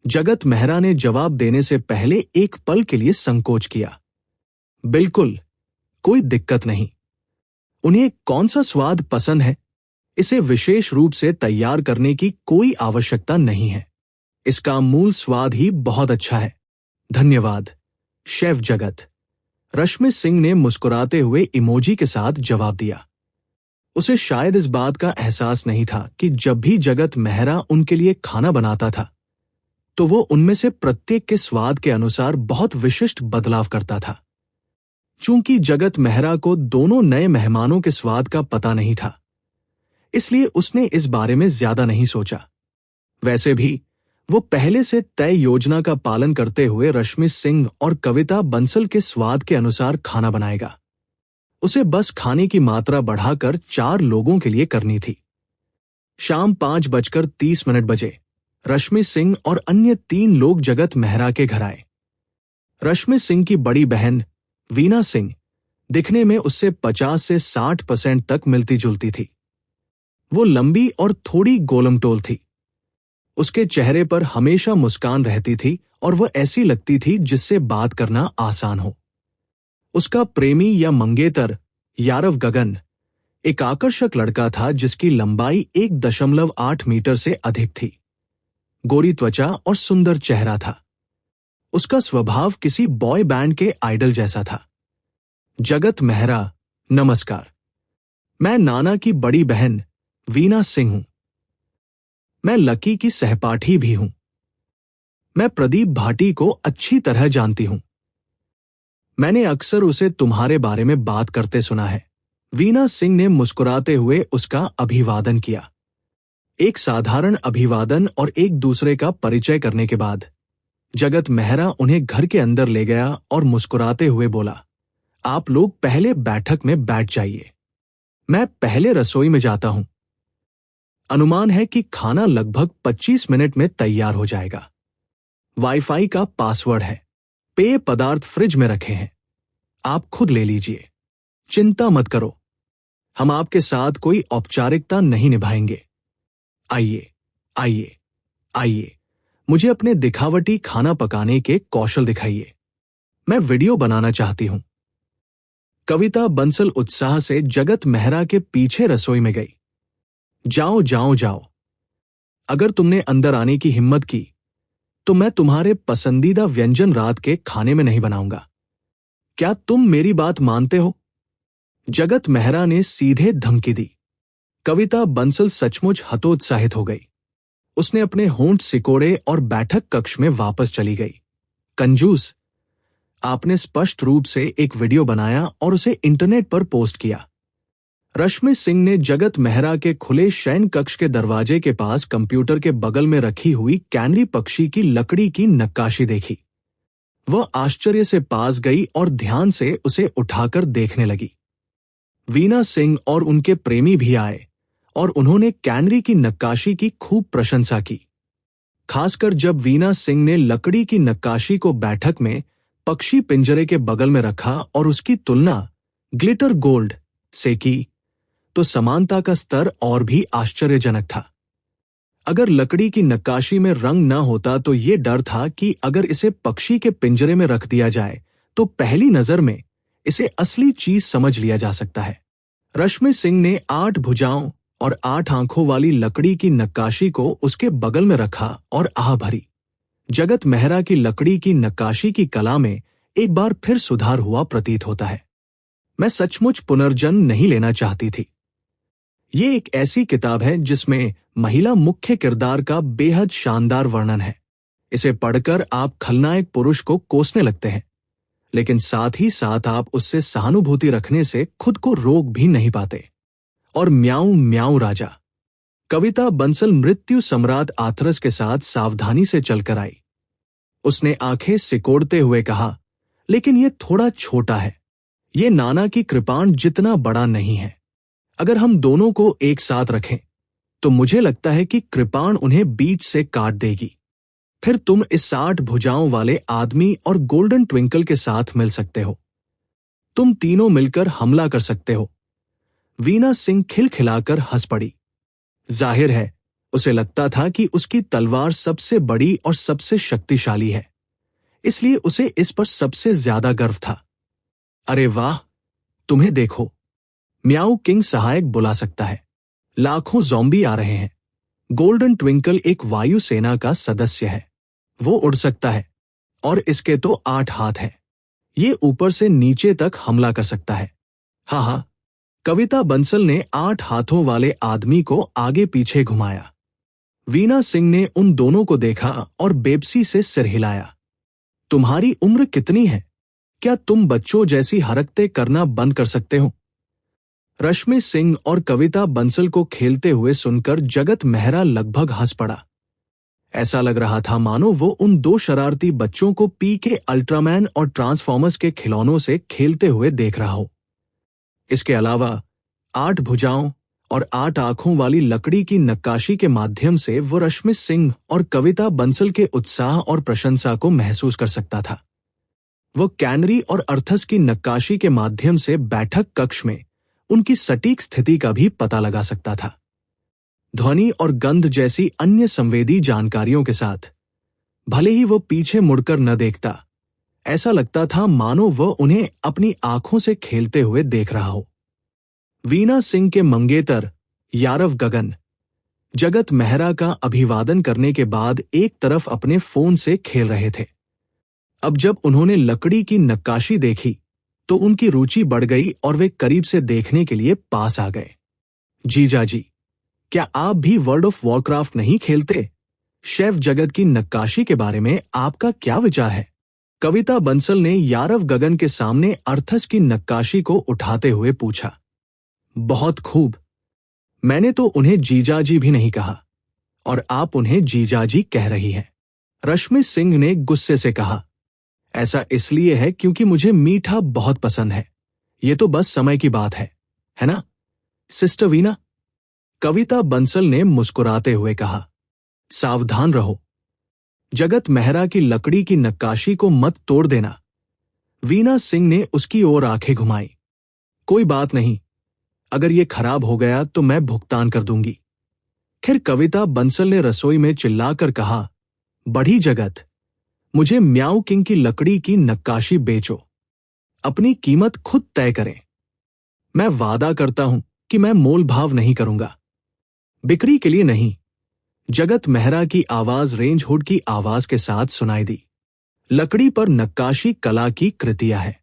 Speaker 1: जगत मेहरा ने जवाब देने से पहले एक पल के लिए संकोच किया। बिल्कुल, कोई दिक्कत नहीं। उन्हें कौन सा स्वाद पसंद है, इसे विशेष रूप से तैयार करने की कोई आवश्यकता नहीं है। इसका मूल स्वाद ही बहुत अच्छा है। धन्यवाद, शेफ जगत। रश्मि सिंह ने मुस्कुराते हुए इमोजी के साथ जवाब दिया। उसे शायद इस बात का एहसास नहीं था कि जब भी जगत मेहरा उनके लिए खाना बनाता था, तो वो उनमें से प्रत्येक के स्वाद के अनुसार बहुत विशिष्ट बदलाव करता था। चूंकि जगत मेहरा को दोनों नए मेहमानों के स्वाद का पता नहीं था, इसलिए उसने इस बारे में ज्यादा नहीं सोचा। वैसे भी वो पहले से तय योजना का पालन करते हुए रश्मि सिंह और कविता बंसल के स्वाद के अनुसार खाना बनाएगा। उसे बस खाने की मात्रा बढ़ाकर 4 लोगों के लिए करनी थी। शाम 5:30 बजे रश्मि सिंह और अन्य 3 लोग जगत मेहरा के घर आए। रश्मि सिंह की बड़ी बहन वीना सिंह दिखने में उससे 50 से 60% तक मिलती जुलती थी। वो लंबी और थोड़ी गोलमटोल थी। उसके चेहरे पर हमेशा मुस्कान रहती थी और वह ऐसी लगती थी जिससे बात करना आसान हो। उसका प्रेमी या मंगेतर यारव गगन एक आकर्षक लड़का था जिसकी लंबाई 1.8 मीटर से अधिक थी। गोरी त्वचा और सुंदर चेहरा था। उसका स्वभाव किसी बॉय बैंड के आइडल जैसा था। जगत मेहरा, नमस्कार। मैं नाना की बड़ी बहन वीना सिंह हूं। मैं लकी की सहपाठी भी हूं। मैं प्रदीप भाटी को अच्छी तरह जानती हूं। मैंने अक्सर उसे तुम्हारे बारे में बात करते सुना है। वीना सिंह ने मुस्कुराते हुए उसका अभिवादन किया। एक साधारण अभिवादन और एक दूसरे का परिचय करने के बाद जगत मेहरा उन्हें घर के अंदर ले गया और मुस्कुराते हुए बोला, आप लोग पहले बैठक में बैठ जाइए। मैं पहले रसोई में जाता हूं। अनुमान है कि खाना लगभग 25 मिनट में तैयार हो जाएगा। वाईफाई का पासवर्ड है। पेय पदार्थ फ्रिज में रखे हैं, आप खुद ले लीजिए। चिंता मत करो, हम आपके साथ कोई औपचारिकता नहीं निभाएंगे। आइए आइए आइए, मुझे अपने दिखावटी खाना पकाने के कौशल दिखाइए। मैं वीडियो बनाना चाहती हूं। कविता बंसल उत्साह से जगत मेहरा के पीछे रसोई में गई। जाओ जाओ जाओ, अगर तुमने अंदर आने की हिम्मत की तो मैं तुम्हारे पसंदीदा व्यंजन रात के खाने में नहीं बनाऊंगा। क्या तुम मेरी बात मानते हो? जगत मेहरा ने सीधे धमकी दी। कविता बंसल सचमुच हतोत्साहित हो गई। उसने अपने होंठ सिकोड़े और बैठक कक्ष में वापस चली गई। कंजूस, आपने स्पष्ट रूप से एक वीडियो बनाया और उसे इंटरनेट पर पोस्ट किया। रश्मि सिंह ने जगत मेहरा के खुले शयन कक्ष के दरवाजे के पास कंप्यूटर के बगल में रखी हुई कैनरी पक्षी की लकड़ी की नक्काशी देखी। वह आश्चर्य से पास गई और ध्यान से उसे उठाकर देखने लगी। वीना सिंह और उनके प्रेमी भी आए और उन्होंने कैनरी की नक्काशी की खूब प्रशंसा की। खासकर जब वीना सिंह ने लकड़ी की नक्काशी को बैठक में पक्षी पिंजरे के बगल में रखा और उसकी तुलना ग्लिटर गोल्ड से की, तो समानता का स्तर और भी आश्चर्यजनक था। अगर लकड़ी की नक्काशी में रंग न होता तो ये डर था कि अगर इसे पक्षी के पिंजरे में रख दिया जाए तो पहली नजर में इसे असली चीज समझ लिया जा सकता है। रश्मि सिंह ने 8 भुजाओं और 8 आंखों वाली लकड़ी की नक्काशी को उसके बगल में रखा और आह भरी। जगत मेहरा की लकड़ी की नक्काशी की कला में एक बार फिर सुधार हुआ प्रतीत होता है। मैं सचमुच पुनर्जन्म नहीं लेना चाहती थी। ये एक ऐसी किताब है जिसमें महिला मुख्य किरदार का बेहद शानदार वर्णन है। इसे पढ़कर आप खलनायक पुरुष को कोसने लगते हैं, लेकिन साथ ही साथ आप उससे सहानुभूति रखने से खुद को रोक भी नहीं पाते। और म्याऊं म्याऊं राजा। कविता बंसल मृत्यु सम्राट आथरस के साथ सावधानी से चलकर आई। उसने आंखें सिकोड़ते हुए कहा, लेकिन ये थोड़ा छोटा है। ये नाना की कृपाण जितना बड़ा नहीं है। अगर हम दोनों को एक साथ रखें तो मुझे लगता है कि कृपाण उन्हें बीच से काट देगी। फिर तुम इस 60 भुजाओं वाले आदमी और गोल्डन ट्विंकल के साथ मिल सकते हो। तुम तीनों मिलकर हमला कर सकते हो। वीना सिंह खिलखिलाकर हंस पड़ी। जाहिर है उसे लगता था कि उसकी तलवार सबसे बड़ी और सबसे शक्तिशाली है, इसलिए उसे इस पर सबसे ज्यादा गर्व था। अरे वाह, तुम्हें देखो, म्याऊ किंग सहायक बुला सकता है। लाखों ज़ॉम्बी आ रहे हैं। गोल्डन ट्विंकल एक वायुसेना का सदस्य है। वो उड़ सकता है और इसके तो 8 हाथ हैं। ये ऊपर से नीचे तक हमला कर सकता है। हाँ हाँ, कविता बंसल ने 8 हाथों वाले आदमी को आगे पीछे घुमाया। वीना सिंह ने उन दोनों को देखा और बेबसी से सिर हिलाया। तुम्हारी उम्र कितनी है? क्या तुम बच्चों जैसी हरकतें करना बंद कर सकते हो? रश्मि सिंह और कविता बंसल को खेलते हुए सुनकर जगत मेहरा लगभग हंस पड़ा। ऐसा लग रहा था मानो वो उन 2 शरारती बच्चों को पीके अल्ट्रामैन और ट्रांसफॉर्मर्स के खिलौनों से खेलते हुए देख रहा हो। इसके अलावा 8 भुजाओं और 8 आंखों वाली लकड़ी की नक्काशी के माध्यम से वो रश्मि सिंह और कविता बंसल के उत्साह और प्रशंसा को महसूस कर सकता था। वो कैनरी और अर्थस की नक्काशी के माध्यम से बैठक कक्ष में उनकी सटीक स्थिति का भी पता लगा सकता था। ध्वनि और गंध जैसी अन्य संवेदी जानकारियों के साथ भले ही वो पीछे मुड़कर न देखता, ऐसा लगता था मानो वह उन्हें अपनी आंखों से खेलते हुए देख रहा हो। वीना सिंह के मंगेतर यारव गगन जगत मेहरा का अभिवादन करने के बाद एक तरफ अपने फोन से खेल रहे थे। अब जब उन्होंने लकड़ी की नक्काशी देखी तो उनकी रुचि बढ़ गई और वे करीब से देखने के लिए पास आ गए। जीजा जी, क्या आप भी वर्ल्ड ऑफ वॉरक्राफ्ट नहीं खेलते? शेफ जगत की नक्काशी के बारे में आपका क्या विचार है? कविता बंसल ने यारव गगन के सामने अर्थस की नक्काशी को उठाते हुए पूछा। बहुत खूब। मैंने तो उन्हें जीजाजी भी नहीं कहा और आप उन्हें जीजाजी कह रही हैं। रश्मि सिंह ने गुस्से से कहा। ऐसा इसलिए है क्योंकि मुझे मीठा बहुत पसंद है। ये तो बस समय की बात है ना सिस्टर वीना? कविता बंसल ने मुस्कुराते हुए कहा। सावधान रहो, जगत मेहरा की लकड़ी की नक्काशी को मत तोड़ देना। वीना सिंह ने उसकी ओर आंखें घुमाई। कोई बात नहीं, अगर ये खराब हो गया तो मैं भुगतान कर दूंगी। फिर कविता बंसल ने रसोई में चिल्लाकर कहा, बढ़ी जगत, मुझे म्याऊ किंग की लकड़ी की नक्काशी बेचो। अपनी कीमत खुद तय करें। मैं वादा करता हूं कि मैं मोल भाव नहीं करूंगा। बिक्री के लिए नहीं। जगत मेहरा की आवाज रेंज हुड की आवाज के साथ सुनाई दी। लकड़ी पर नक्काशी कला की कृतियां है।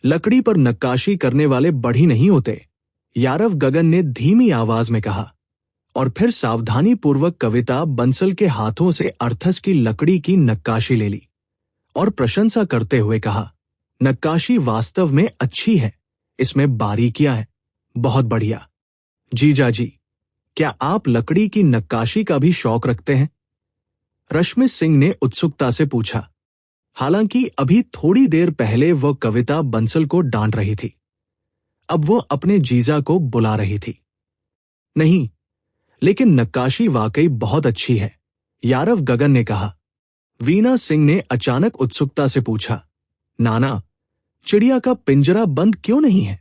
Speaker 1: लकड़ी पर नक्काशी करने वाले बढ़ी नहीं होते, यारव गगन ने धीमी आवाज में कहा, और फिर सावधानी पूर्वक कविता बंसल के हाथों से अर्थस की लकड़ी की नक्काशी ले ली और प्रशंसा करते हुए कहा, नक्काशी वास्तव में अच्छी है, इसमें बारीकियां हैं, बहुत बढ़िया। जीजा जी, क्या आप लकड़ी की नक्काशी का भी शौक रखते हैं? रश्मि सिंह ने उत्सुकता से पूछा। हालांकि अभी थोड़ी देर पहले वह कविता बंसल को डांट रही थी, अब वो अपने जीजा को बुला रही थी। नहीं, लेकिन नक्काशी वाकई बहुत अच्छी है, यारव गगन ने कहा। वीना सिंह ने अचानक उत्सुकता से पूछा, नाना, चिड़िया का पिंजरा बंद क्यों नहीं है?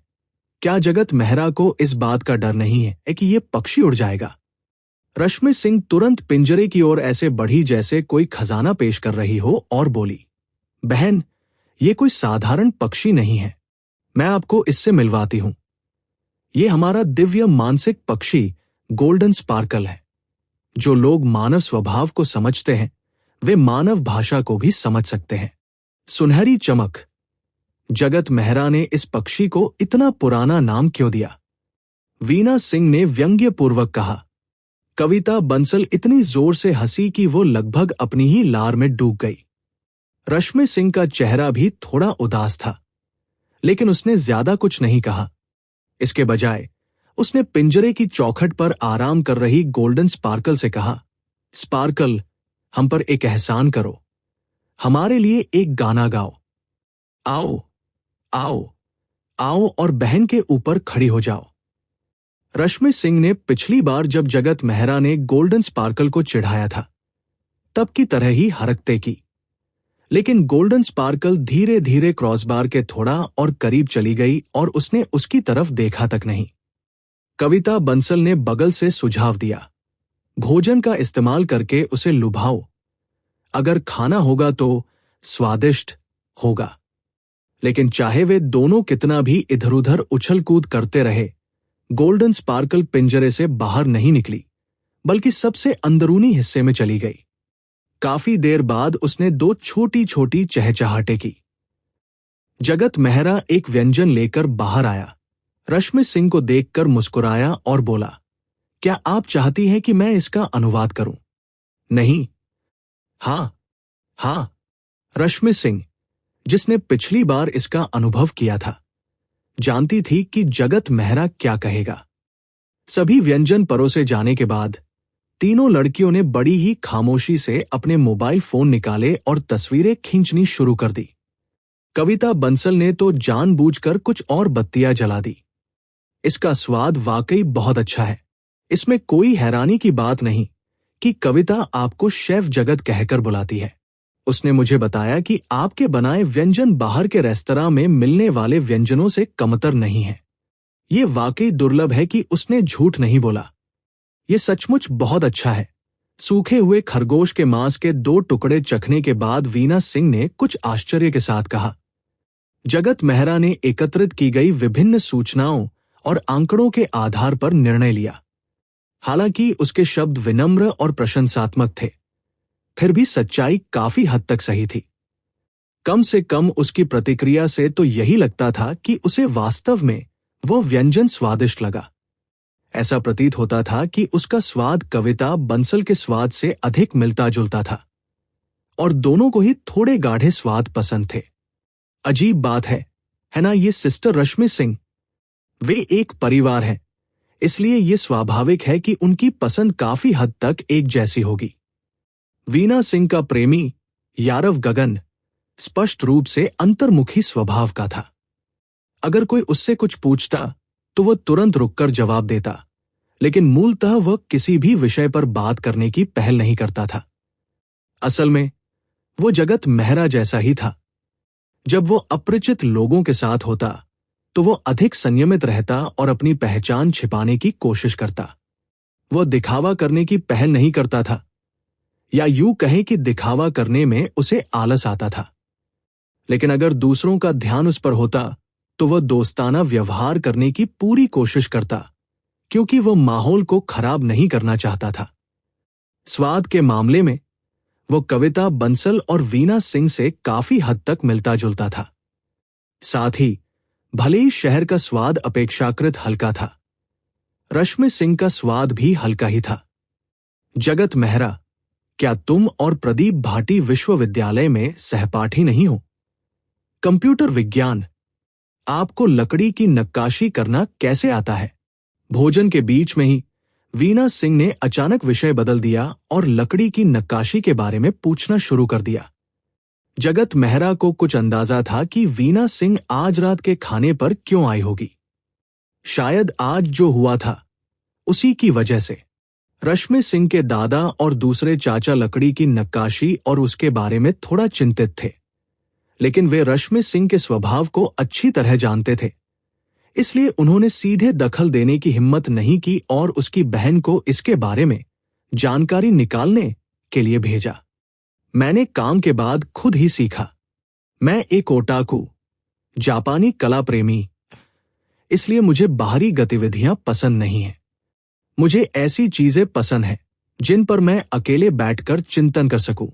Speaker 1: क्या जगत मेहरा को इस बात का डर नहीं है कि ये पक्षी उड़ जाएगा? रश्मि सिंह तुरंत पिंजरे की ओर ऐसे बढ़ी जैसे कोई खजाना पेश कर रही हो और बोली, बहन, ये कोई साधारण पक्षी नहीं है। मैं आपको इससे मिलवाती हूं। ये हमारा दिव्य मानसिक पक्षी गोल्डन स्पार्कल है। जो लोग मानव स्वभाव को समझते हैं वे मानव भाषा को भी समझ सकते हैं। सुनहरी चमक। जगत मेहरा ने इस पक्षी को इतना पुराना नाम क्यों दिया? वीना सिंह ने व्यंग्यपूर्वक कहा। कविता बंसल इतनी जोर से हंसी कि वो लगभग अपनी ही लार में डूब गई। रश्मि सिंह का चेहरा भी थोड़ा उदास था, लेकिन उसने ज्यादा कुछ नहीं कहा। इसके बजाय उसने पिंजरे की चौखट पर आराम कर रही गोल्डन स्पार्कल से कहा, स्पार्कल, हम पर एक एहसान करो। हमारे लिए एक गाना गाओ। आओ, आओ, आओ और बहन के ऊपर खड़ी हो जाओ। रश्मि सिंह ने पिछली बार जब जगत मेहरा ने गोल्डन स्पार्कल को चिढ़ाया था तब की तरह ही हरकतें की, लेकिन गोल्डन स्पार्कल धीरे धीरे क्रॉसबार के थोड़ा और करीब चली गई और उसने उसकी तरफ देखा तक नहीं। कविता बंसल ने बगल से सुझाव दिया, भोजन का इस्तेमाल करके उसे लुभाओ। अगर खाना होगा तो स्वादिष्ट होगा। लेकिन चाहे वे दोनों कितना भी इधर उधर उछल कूद करते रहे, गोल्डन स्पार्कल पिंजरे से बाहर नहीं निकली, बल्कि सबसे अंदरूनी हिस्से में चली गई। काफी देर बाद उसने दो छोटी छोटी चहचहाटें की। जगत मेहरा एक व्यंजन लेकर बाहर आया, रश्मि सिंह को देखकर मुस्कुराया और बोला, क्या आप चाहती हैं कि मैं इसका अनुवाद करूं? नहीं। हाँ, हाँ। रश्मि सिंह, जिसने पिछली बार इसका अनुभव किया था, जानती थी कि जगत मेहरा क्या कहेगा। सभी व्यंजन परोसे जाने के बाद तीनों लड़कियों ने बड़ी ही खामोशी से अपने मोबाइल फोन निकाले और तस्वीरें खींचनी शुरू कर दी। कविता बंसल ने तो जानबूझकर कुछ और बत्तियां जला दी। इसका स्वाद वाकई बहुत अच्छा है। इसमें कोई हैरानी की बात नहीं कि कविता आपको शेफ जगत कहकर बुलाती है। उसने मुझे बताया कि आपके बनाए व्यंजन बाहर के रेस्तरां में मिलने वाले व्यंजनों से कमतर नहीं है। ये वाकई दुर्लभ है कि उसने झूठ नहीं बोला। ये सचमुच बहुत अच्छा है। सूखे हुए खरगोश के मांस के 2 टुकड़े चखने के बाद वीना सिंह ने कुछ आश्चर्य के साथ कहा। जगत मेहरा ने एकत्रित की गई विभिन्न सूचनाओं और आंकड़ों के आधार पर निर्णय लिया। हालांकि उसके शब्द विनम्र और प्रशंसात्मक थे, फिर भी सच्चाई काफी हद तक सही थी। कम से कम उसकी प्रतिक्रिया से तो यही लगता था कि उसे वास्तव में वो व्यंजन स्वादिष्ट लगा। ऐसा प्रतीत होता था कि उसका स्वाद कविता बंसल के स्वाद से अधिक मिलता जुलता था और दोनों को ही थोड़े गाढ़े स्वाद पसंद थे। अजीब बात है ना ये सिस्टर रश्मि सिंह? वे एक परिवार हैं, इसलिए ये स्वाभाविक है कि उनकी पसंद काफी हद तक एक जैसी होगी। वीना सिंह का प्रेमी यारव गगन स्पष्ट रूप से अंतर्मुखी स्वभाव का था। अगर कोई उससे कुछ पूछता तो वह तुरंत रुककर जवाब देता, लेकिन मूलतः वह किसी भी विषय पर बात करने की पहल नहीं करता था। असल में वो जगत मेहरा जैसा ही था। जब वो अपरिचित लोगों के साथ होता तो वो अधिक संयमित रहता और अपनी पहचान छिपाने की कोशिश करता। वो दिखावा करने की पहल नहीं करता था, या यूं कहें कि दिखावा करने में उसे आलस आता था। लेकिन अगर दूसरों का ध्यान उस पर होता तो वह दोस्ताना व्यवहार करने की पूरी कोशिश करता, क्योंकि वह माहौल को खराब नहीं करना चाहता था। स्वाद के मामले में वो कविता बंसल और वीना सिंह से काफी हद तक मिलता जुलता था। साथ ही भले ही शहर का स्वाद अपेक्षाकृत हल्का था, रश्मि सिंह का स्वाद भी हल्का ही था। जगत मेहरा, क्या तुम और प्रदीप भाटी विश्वविद्यालय में सहपाठी नहीं हो? कंप्यूटर विज्ञान। आपको लकड़ी की नक्काशी करना कैसे आता है? भोजन के बीच में ही वीना सिंह ने अचानक विषय बदल दिया और लकड़ी की नक्काशी के बारे में पूछना शुरू कर दिया। जगत मेहरा को कुछ अंदाजा था कि वीना सिंह आज रात के खाने पर क्यों आई होगी। शायद आज जो हुआ था उसी की वजह से। रश्मि सिंह के दादा और दूसरे चाचा लकड़ी की नक्काशी और उसके बारे में थोड़ा चिंतित थे, लेकिन वे रश्मि सिंह के स्वभाव को अच्छी तरह जानते थे, इसलिए उन्होंने सीधे दखल देने की हिम्मत नहीं की और उसकी बहन को इसके बारे में जानकारी निकालने के लिए भेजा। मैंने काम के बाद खुद ही सीखा। मैं एक ओटाकू, जापानी कला प्रेमी, इसलिए मुझे बाहरी गतिविधियां पसंद नहीं हैं। मुझे ऐसी चीजें पसंद हैं जिन पर मैं अकेले बैठकर चिंतन कर सकूं,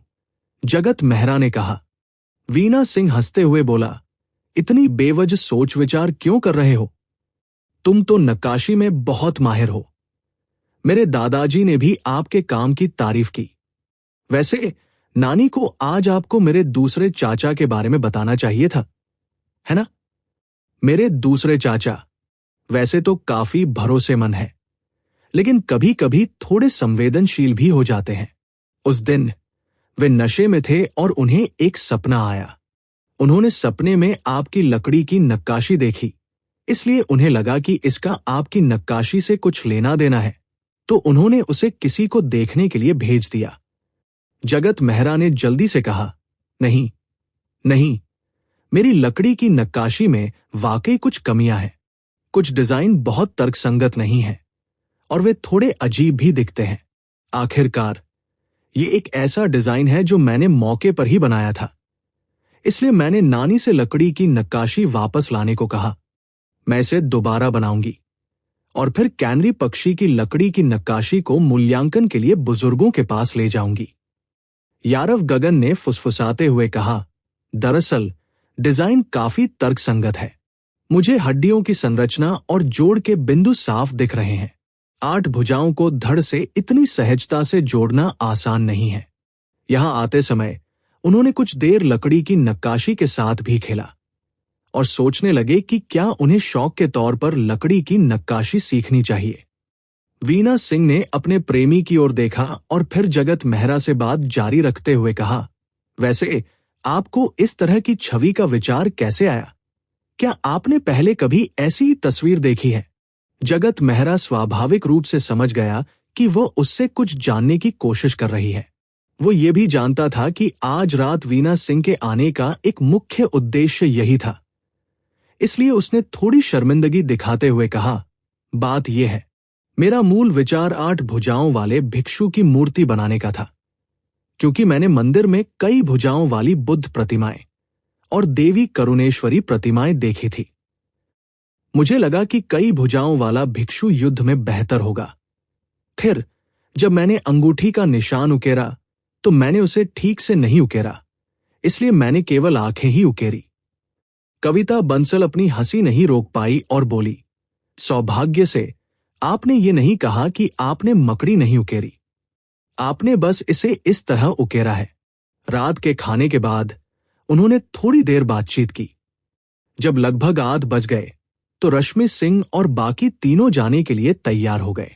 Speaker 1: जगत मेहरा ने कहा। वीना सिंह हंसते हुए बोला, इतनी बेवजह सोच विचार क्यों कर रहे हो? तुम तो नक्काशी में बहुत माहिर हो। मेरे दादाजी ने भी आपके काम की तारीफ की। वैसे नानी को आज आपको मेरे दूसरे चाचा के बारे में बताना चाहिए था, है ना? मेरे दूसरे चाचा वैसे तो काफी भरोसेमंद है, लेकिन कभी कभी थोड़े संवेदनशील भी हो जाते हैं। उस दिन वे नशे में थे और उन्हें एक सपना आया। उन्होंने सपने में आपकी लकड़ी की नक्काशी देखी, इसलिए उन्हें लगा कि इसका आपकी नक्काशी से कुछ लेना देना है, तो उन्होंने उसे किसी को देखने के लिए भेज दिया। जगत मेहरा ने जल्दी से कहा, नहीं नहीं, मेरी लकड़ी की नक्काशी में वाकई कुछ कमियां हैं। कुछ डिजाइन बहुत तर्कसंगत नहीं है और वे थोड़े अजीब भी दिखते हैं। आखिरकार ये एक ऐसा डिजाइन है जो मैंने मौके पर ही बनाया था, इसलिए मैंने नानी से लकड़ी की नक्काशी वापस लाने को कहा। मैं इसे दोबारा बनाऊंगी और फिर कैनरी पक्षी की लकड़ी की नक्काशी को मूल्यांकन के लिए बुजुर्गों के पास ले जाऊंगी। यारव गगन ने फुसफुसाते हुए कहा, दरअसल डिजाइन काफी तर्कसंगत है। मुझे हड्डियों की संरचना और जोड़ के बिंदु साफ दिख रहे हैं। 8 भुजाओं को धड़ से इतनी सहजता से जोड़ना आसान नहीं है। यहां आते समय उन्होंने कुछ देर लकड़ी की नक्काशी के साथ भी खेला और सोचने लगे कि क्या उन्हें शौक के तौर पर लकड़ी की नक्काशी सीखनी चाहिए। वीना सिंह ने अपने प्रेमी की ओर देखा और फिर जगत मेहरा से बात जारी रखते हुए कहा, वैसे आपको इस तरह की छवि का विचार कैसे आया? क्या आपने पहले कभी ऐसी तस्वीर देखी है? जगत मेहरा स्वाभाविक रूप से समझ गया कि वह उससे कुछ जानने की कोशिश कर रही है। वो ये भी जानता था कि आज रात वीना सिंह के आने का एक मुख्य उद्देश्य यही था, इसलिए उसने थोड़ी शर्मिंदगी दिखाते हुए कहा, बात यह है, मेरा मूल विचार 8 भुजाओं वाले भिक्षु की मूर्ति बनाने का था, क्योंकि मैंने मंदिर में कई भुजाओं वाली बुद्ध प्रतिमाएं और देवी करुणेश्वरी प्रतिमाएं देखी थी। मुझे लगा कि कई भुजाओं वाला भिक्षु युद्ध में बेहतर होगा। फिर जब मैंने अंगूठी का निशान उकेरा तो मैंने उसे ठीक से नहीं उकेरा, इसलिए मैंने केवल आंखें ही उकेरी। कविता बंसल अपनी हंसी नहीं रोक पाई और बोली, सौभाग्य से आपने ये नहीं कहा कि आपने मकड़ी नहीं उकेरी। आपने बस इसे इस तरह उकेरा है। रात के खाने के बाद उन्होंने थोड़ी देर बातचीत की। जब लगभग 8 बज गए तो रश्मि सिंह और बाकी तीनों जाने के लिए तैयार हो गए।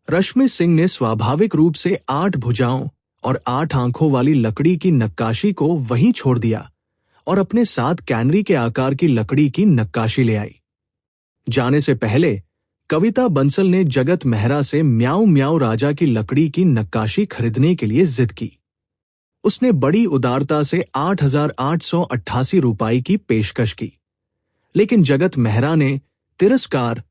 Speaker 1: रश्मि सिंह ने स्वाभाविक रूप से 8 भुजाओं और 8 आंखों वाली लकड़ी की नक्काशी को वहीं छोड़ दिया और अपने साथ कैनरी के आकार की लकड़ी की नक्काशी ले आई। जाने से पहले कविता बंसल ने जगत मेहरा से म्याऊं म्याऊं राजा की लकड़ी की नक्काशी खरीदने के लिए जिद की। उसने बड़ी उदारता से 8,888 रुपए की पेशकश की, लेकिन जगत मेहरा ने तिरस्कार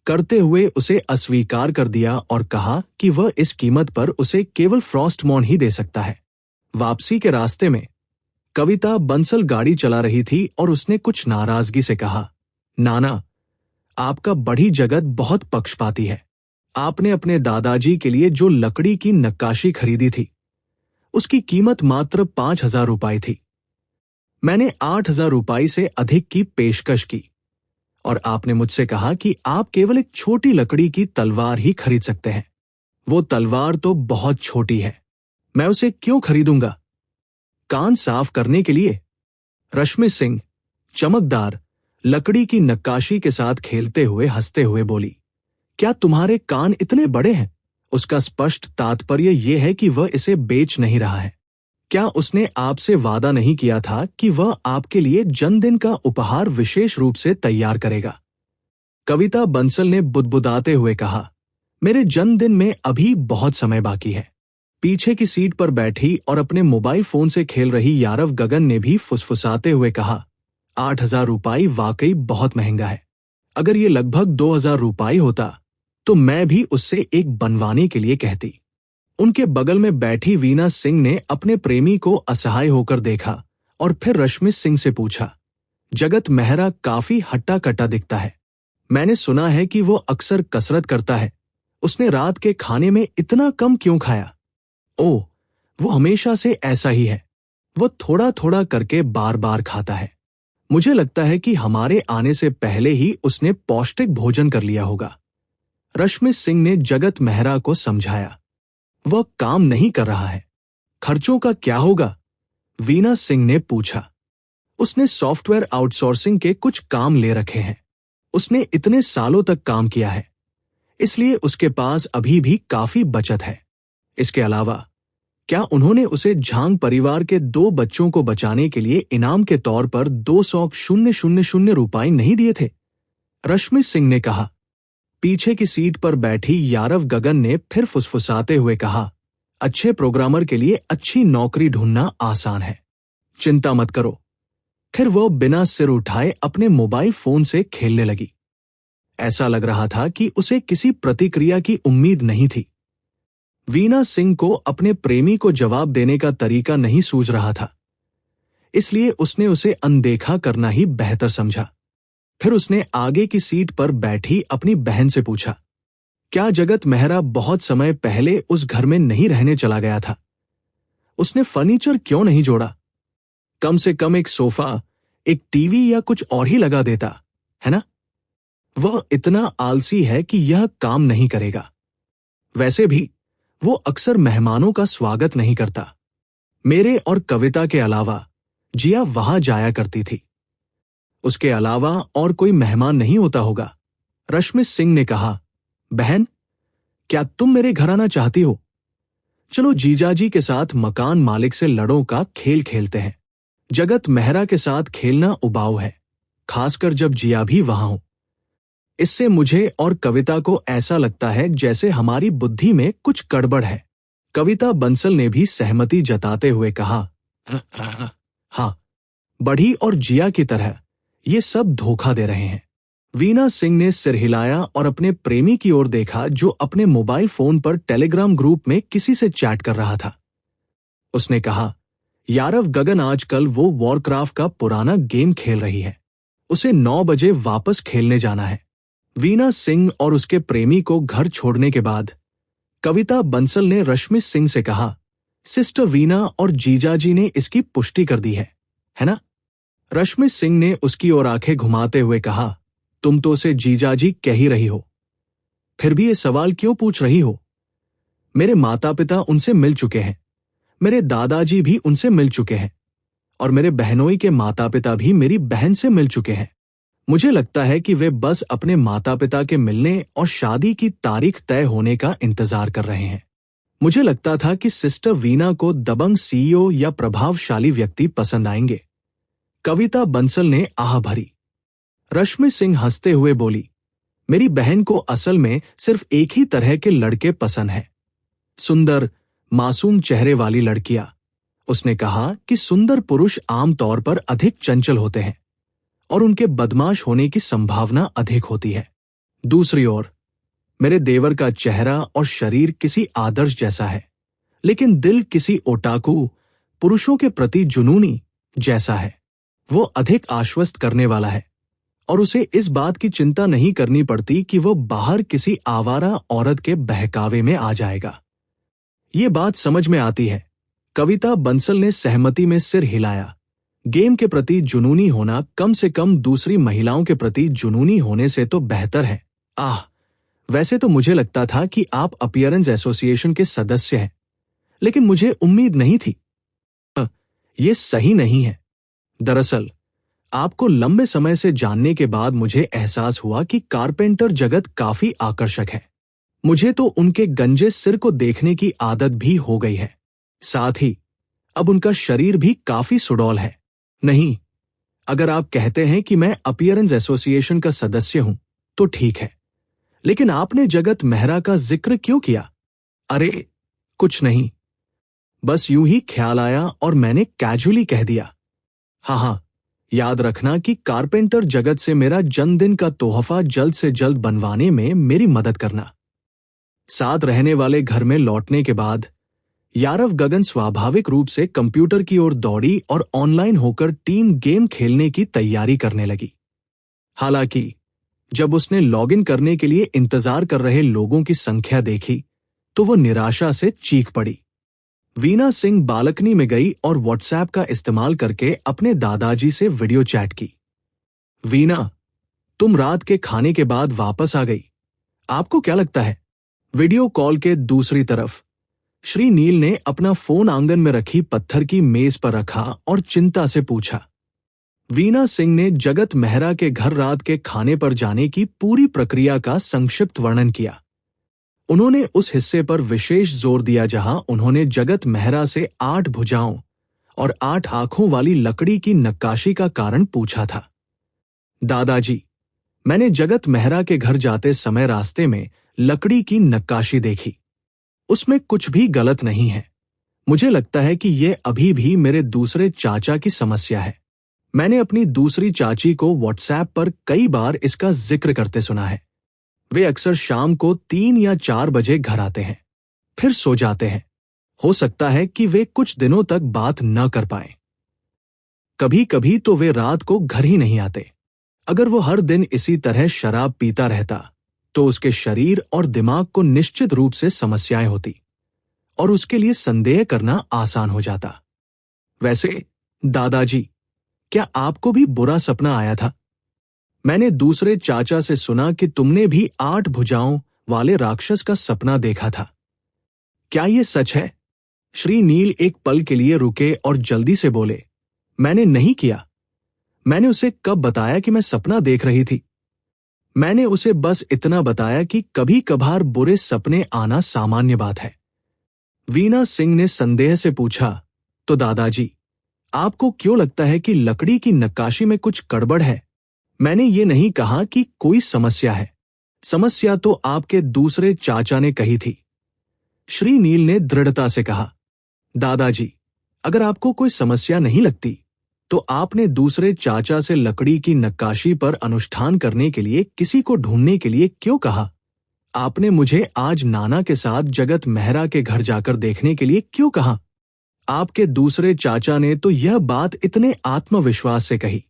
Speaker 1: करते हुए उसे अस्वीकार कर दिया और कहा कि वह इस कीमत पर उसे केवल फ्रॉस्टमॉन ही दे सकता है। वापसी के रास्ते में कविता बंसल गाड़ी चला रही थी और उसने कुछ नाराजगी से कहा, नाना, आपका बड़ी जगत बहुत पक्षपाती है। आपने अपने दादाजी के लिए जो लकड़ी की नक्काशी खरीदी थी उसकी कीमत मात्र 5,000 रुपए थी। मैंने 8,000 रुपए से अधिक की पेशकश की और आपने मुझसे कहा कि आप केवल एक छोटी लकड़ी की तलवार ही खरीद सकते हैं। वो तलवार तो बहुत छोटी है, मैं उसे क्यों खरीदूंगा? कान साफ करने के लिए? रश्मि सिंह चमकदार लकड़ी की नक्काशी के साथ खेलते हुए हंसते हुए बोली, क्या तुम्हारे कान इतने बड़े हैं? उसका स्पष्ट तात्पर्य यह है कि वह इसे बेच नहीं रहा है। क्या उसने आपसे वादा नहीं किया था कि वह आपके लिए जन्मदिन का उपहार विशेष रूप से तैयार करेगा? कविता बंसल ने बुदबुदाते हुए कहा, मेरे जन्मदिन में अभी बहुत समय बाकी है। पीछे की सीट पर बैठी और अपने मोबाइल फोन से खेल रही यारव गगन ने भी फुसफुसाते हुए कहा, 8,000 रुपए वाकई बहुत महंगा है। अगर ये लगभग 2,000 रुपए होता तो मैं भी उससे एक बनवाने के लिए कहती। उनके बगल में बैठी वीना सिंह ने अपने प्रेमी को असहाय होकर देखा और फिर रश्मि सिंह से पूछा, जगत मेहरा काफी हट्टा कट्टा दिखता है। मैंने सुना है कि वो अक्सर कसरत करता है। उसने रात के खाने में इतना कम क्यों खाया? ओह, वो हमेशा से ऐसा ही है। वो थोड़ा थोड़ा करके बार बार खाता है। मुझे लगता है कि हमारे आने से पहले ही उसने पौष्टिक भोजन कर लिया होगा। रश्मि सिंह ने जगत मेहरा को समझाया। वह काम नहीं कर रहा है। खर्चों का क्या होगा? वीना सिंह ने पूछा। उसने सॉफ्टवेयर आउटसोर्सिंग के कुछ काम ले रखे हैं। उसने इतने सालों तक काम किया है, इसलिए उसके पास अभी भी काफी बचत है। इसके अलावा क्या उन्होंने उसे झांग परिवार के 2 बच्चों को बचाने के लिए इनाम के तौर पर 200,000 रुपए नहीं दिए थे? रश्मि सिंह ने कहा। पीछे की सीट पर बैठी यारव गगन ने फिर फुसफुसाते हुए कहा, अच्छे प्रोग्रामर के लिए अच्छी नौकरी ढूंढना आसान है। चिंता मत करो। फिर वो बिना सिर उठाए अपने मोबाइल फोन से खेलने लगी। ऐसा लग रहा था कि उसे किसी प्रतिक्रिया की उम्मीद नहीं थी। वीना सिंह को अपने प्रेमी को जवाब देने का तरीका नहीं सूझ रहा था, इसलिए उसने उसे अनदेखा करना ही बेहतर समझा। फिर उसने आगे की सीट पर बैठी अपनी बहन से पूछा, क्या जगत मेहरा बहुत समय पहले उस घर में नहीं रहने चला गया था? उसने फर्नीचर क्यों नहीं जोड़ा? कम से कम एक सोफा, एक टीवी या कुछ और ही लगा देता, है ना? वह इतना आलसी है कि यह काम नहीं करेगा। वैसे भी वो अक्सर मेहमानों का स्वागत नहीं करता। मेरे और कविता के अलावा जिया वहां जाया करती थी। उसके अलावा और कोई मेहमान नहीं होता होगा। रश्मि सिंह ने कहा, बहन, क्या तुम मेरे घर आना चाहती हो? चलो जीजाजी के साथ मकान मालिक से लड़ों का खेल खेलते हैं। जगत मेहरा के साथ खेलना उबाऊ है, खासकर जब जिया भी वहां हो। इससे मुझे और कविता को ऐसा लगता है जैसे हमारी बुद्धि में कुछ गड़बड़ है। कविता बंसल ने भी सहमति जताते हुए कहा, हाँ, बढ़ी और जिया की तरह ये सब धोखा दे रहे हैं। वीना सिंह ने सिर हिलाया और अपने प्रेमी की ओर देखा, जो अपने मोबाइल फोन पर टेलीग्राम ग्रुप में किसी से चैट कर रहा था। उसने कहा, यारव गगन आजकल वो वॉरक्राफ्ट का पुराना गेम खेल रही है। उसे 9 बजे वापस खेलने जाना है। वीना सिंह और उसके प्रेमी को घर छोड़ने के बाद कविता बंसल ने रश्मि सिंह से कहा, सिस्टर वीना और जीजाजी ने इसकी पुष्टि कर दी है ना? रश्मि सिंह ने उसकी ओर आंखें घुमाते हुए कहा, तुम तो उसे जीजाजी कह ही रही हो, फिर भी ये सवाल क्यों पूछ रही हो? मेरे माता पिता उनसे मिल चुके हैं, मेरे दादाजी भी उनसे मिल चुके हैं, और मेरे बहनोई के माता पिता भी मेरी बहन से मिल चुके हैं। मुझे लगता है कि वे बस अपने माता पिता के मिलने और शादी की तारीख तय होने का इंतजार कर रहे हैं। मुझे लगता था कि सिस्टर वीना को दबंग सीईओ या प्रभावशाली व्यक्ति पसंद आएंगे। कविता बंसल ने आह भरी। रश्मि सिंह हंसते हुए बोली, मेरी बहन को असल में सिर्फ एक ही तरह के लड़के पसंद हैं, सुंदर मासूम चेहरे वाली लड़कियां। उसने कहा कि सुंदर पुरुष आमतौर पर अधिक चंचल होते हैं और उनके बदमाश होने की संभावना अधिक होती है। दूसरी ओर मेरे देवर का चेहरा और शरीर किसी आदर्श जैसा है, लेकिन दिल किसी ओटाकू पुरुषों के प्रति जुनूनी जैसा है। वो अधिक आश्वस्त करने वाला है और उसे इस बात की चिंता नहीं करनी पड़ती कि वो बाहर किसी आवारा औरत के बहकावे में आ जाएगा। ये बात समझ में आती है। कविता बंसल ने सहमति में सिर हिलाया। गेम के प्रति जुनूनी होना कम से कम दूसरी महिलाओं के प्रति जुनूनी होने से तो बेहतर है। वैसे तो मुझे लगता था कि आप अपीयरेंस एसोसिएशन के सदस्य हैं, लेकिन मुझे उम्मीद नहीं थी। ये सही नहीं है। दरअसल आपको लंबे समय से जानने के बाद मुझे एहसास हुआ कि कारपेंटर जगत काफी आकर्षक है। मुझे तो उनके गंजे सिर को देखने की आदत भी हो गई है। साथ ही अब उनका शरीर भी काफी सुडौल है। नहीं, अगर आप कहते हैं कि मैं अपीयरेंस एसोसिएशन का सदस्य हूं तो ठीक है, लेकिन आपने जगत मेहरा का जिक्र क्यों किया? अरे कुछ नहीं, बस यूं ही ख्याल आया और मैंने कैजुअली कह दिया। हाँ, याद रखना कि कारपेंटर जगत से मेरा जन्मदिन का तोहफा जल्द से जल्द बनवाने में मेरी मदद करना। साथ रहने वाले घर में लौटने के बाद यारव गगन स्वाभाविक रूप से कंप्यूटर की ओर दौड़ी और ऑनलाइन होकर टीम गेम खेलने की तैयारी करने लगी। हालांकि जब उसने लॉगिन करने के लिए इंतजार कर रहे लोगों की संख्या देखी तो वो निराशा से चीख पड़ी। वीना सिंह बालकनी में गई और व्हाट्सएप का इस्तेमाल करके अपने दादाजी से वीडियो चैट की। वीना, तुम रात के खाने के बाद वापस आ गई, आपको क्या लगता है? वीडियो कॉल के दूसरी तरफ श्री नील ने अपना फोन आंगन में रखी पत्थर की मेज पर रखा और चिंता से पूछा। वीना सिंह ने जगत मेहरा के घर रात के खाने पर जाने की पूरी प्रक्रिया का संक्षिप्त वर्णन किया। उन्होंने उस हिस्से पर विशेष जोर दिया जहां उन्होंने जगत मेहरा से 8 भुजाओं और 8 आंखों वाली लकड़ी की नक्काशी का कारण पूछा था। दादाजी, मैंने जगत मेहरा के घर जाते समय रास्ते में लकड़ी की नक्काशी देखी। उसमें कुछ भी गलत नहीं है। मुझे लगता है कि यह अभी भी मेरे दूसरे चाचा की समस्या है। मैंने अपनी दूसरी चाची को व्हाट्सएप पर कई बार इसका जिक्र करते सुना है। वे अक्सर शाम को 3 या 4 बजे घर आते हैं, फिर सो जाते हैं। हो सकता है कि वे कुछ दिनों तक बात न कर पाए। कभी कभी तो वे रात को घर ही नहीं आते। अगर वो हर दिन इसी तरह शराब पीता रहता तो उसके शरीर और दिमाग को निश्चित रूप से समस्याएं होती और उसके लिए संदेह करना आसान हो जाता। वैसे दादाजी, क्या आपको भी बुरा सपना आया था? मैंने दूसरे चाचा से सुना कि तुमने भी 8 भुजाओं वाले राक्षस का सपना देखा था। क्या यह सच है? श्री नील एक पल के लिए रुके और जल्दी से बोले, मैंने नहीं किया। मैंने उसे कब बताया कि मैं सपना देख रही थी? मैंने उसे बस इतना बताया कि कभी कभार बुरे सपने आना सामान्य बात है। वीना सिंह ने संदेह से पूछा, तो दादाजी, आपको क्यों लगता है कि लकड़ी की नक्काशी में कुछ गड़बड़ है? मैंने ये नहीं कहा कि कोई समस्या है। समस्या तो आपके दूसरे चाचा ने कही थी। श्री नील ने दृढ़ता से कहा, दादाजी, अगर आपको कोई समस्या नहीं लगती तो आपने दूसरे चाचा से लकड़ी की नक्काशी पर अनुष्ठान करने के लिए किसी को ढूंढने के लिए क्यों कहा? आपने मुझे आज नाना के साथ जगत मेहरा के घर जाकर देखने के लिए क्यों कहा? आपके दूसरे चाचा ने तो यह बात इतने आत्मविश्वास से कही।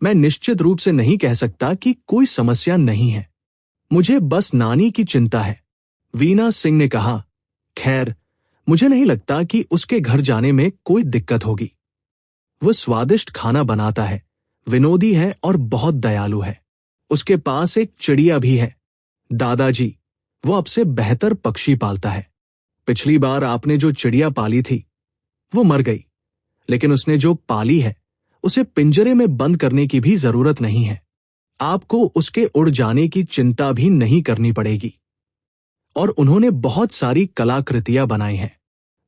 Speaker 1: मैं निश्चित रूप से नहीं कह सकता कि कोई समस्या नहीं है। मुझे बस नानी की चिंता है। वीना सिंह ने कहा, खैर, मुझे नहीं लगता कि उसके घर जाने में कोई दिक्कत होगी। वो स्वादिष्ट खाना बनाता है, विनोदी है और बहुत दयालु है। उसके पास एक चिड़िया भी है। दादाजी, वो अब से बेहतर पक्षी पालता है। पिछली बार आपने जो चिड़िया पाली थी वो मर गई, लेकिन उसने जो पाली है उसे पिंजरे में बंद करने की भी जरूरत नहीं है। आपको उसके उड़ जाने की चिंता भी नहीं करनी पड़ेगी। और उन्होंने बहुत सारी कलाकृतियां बनाई हैं।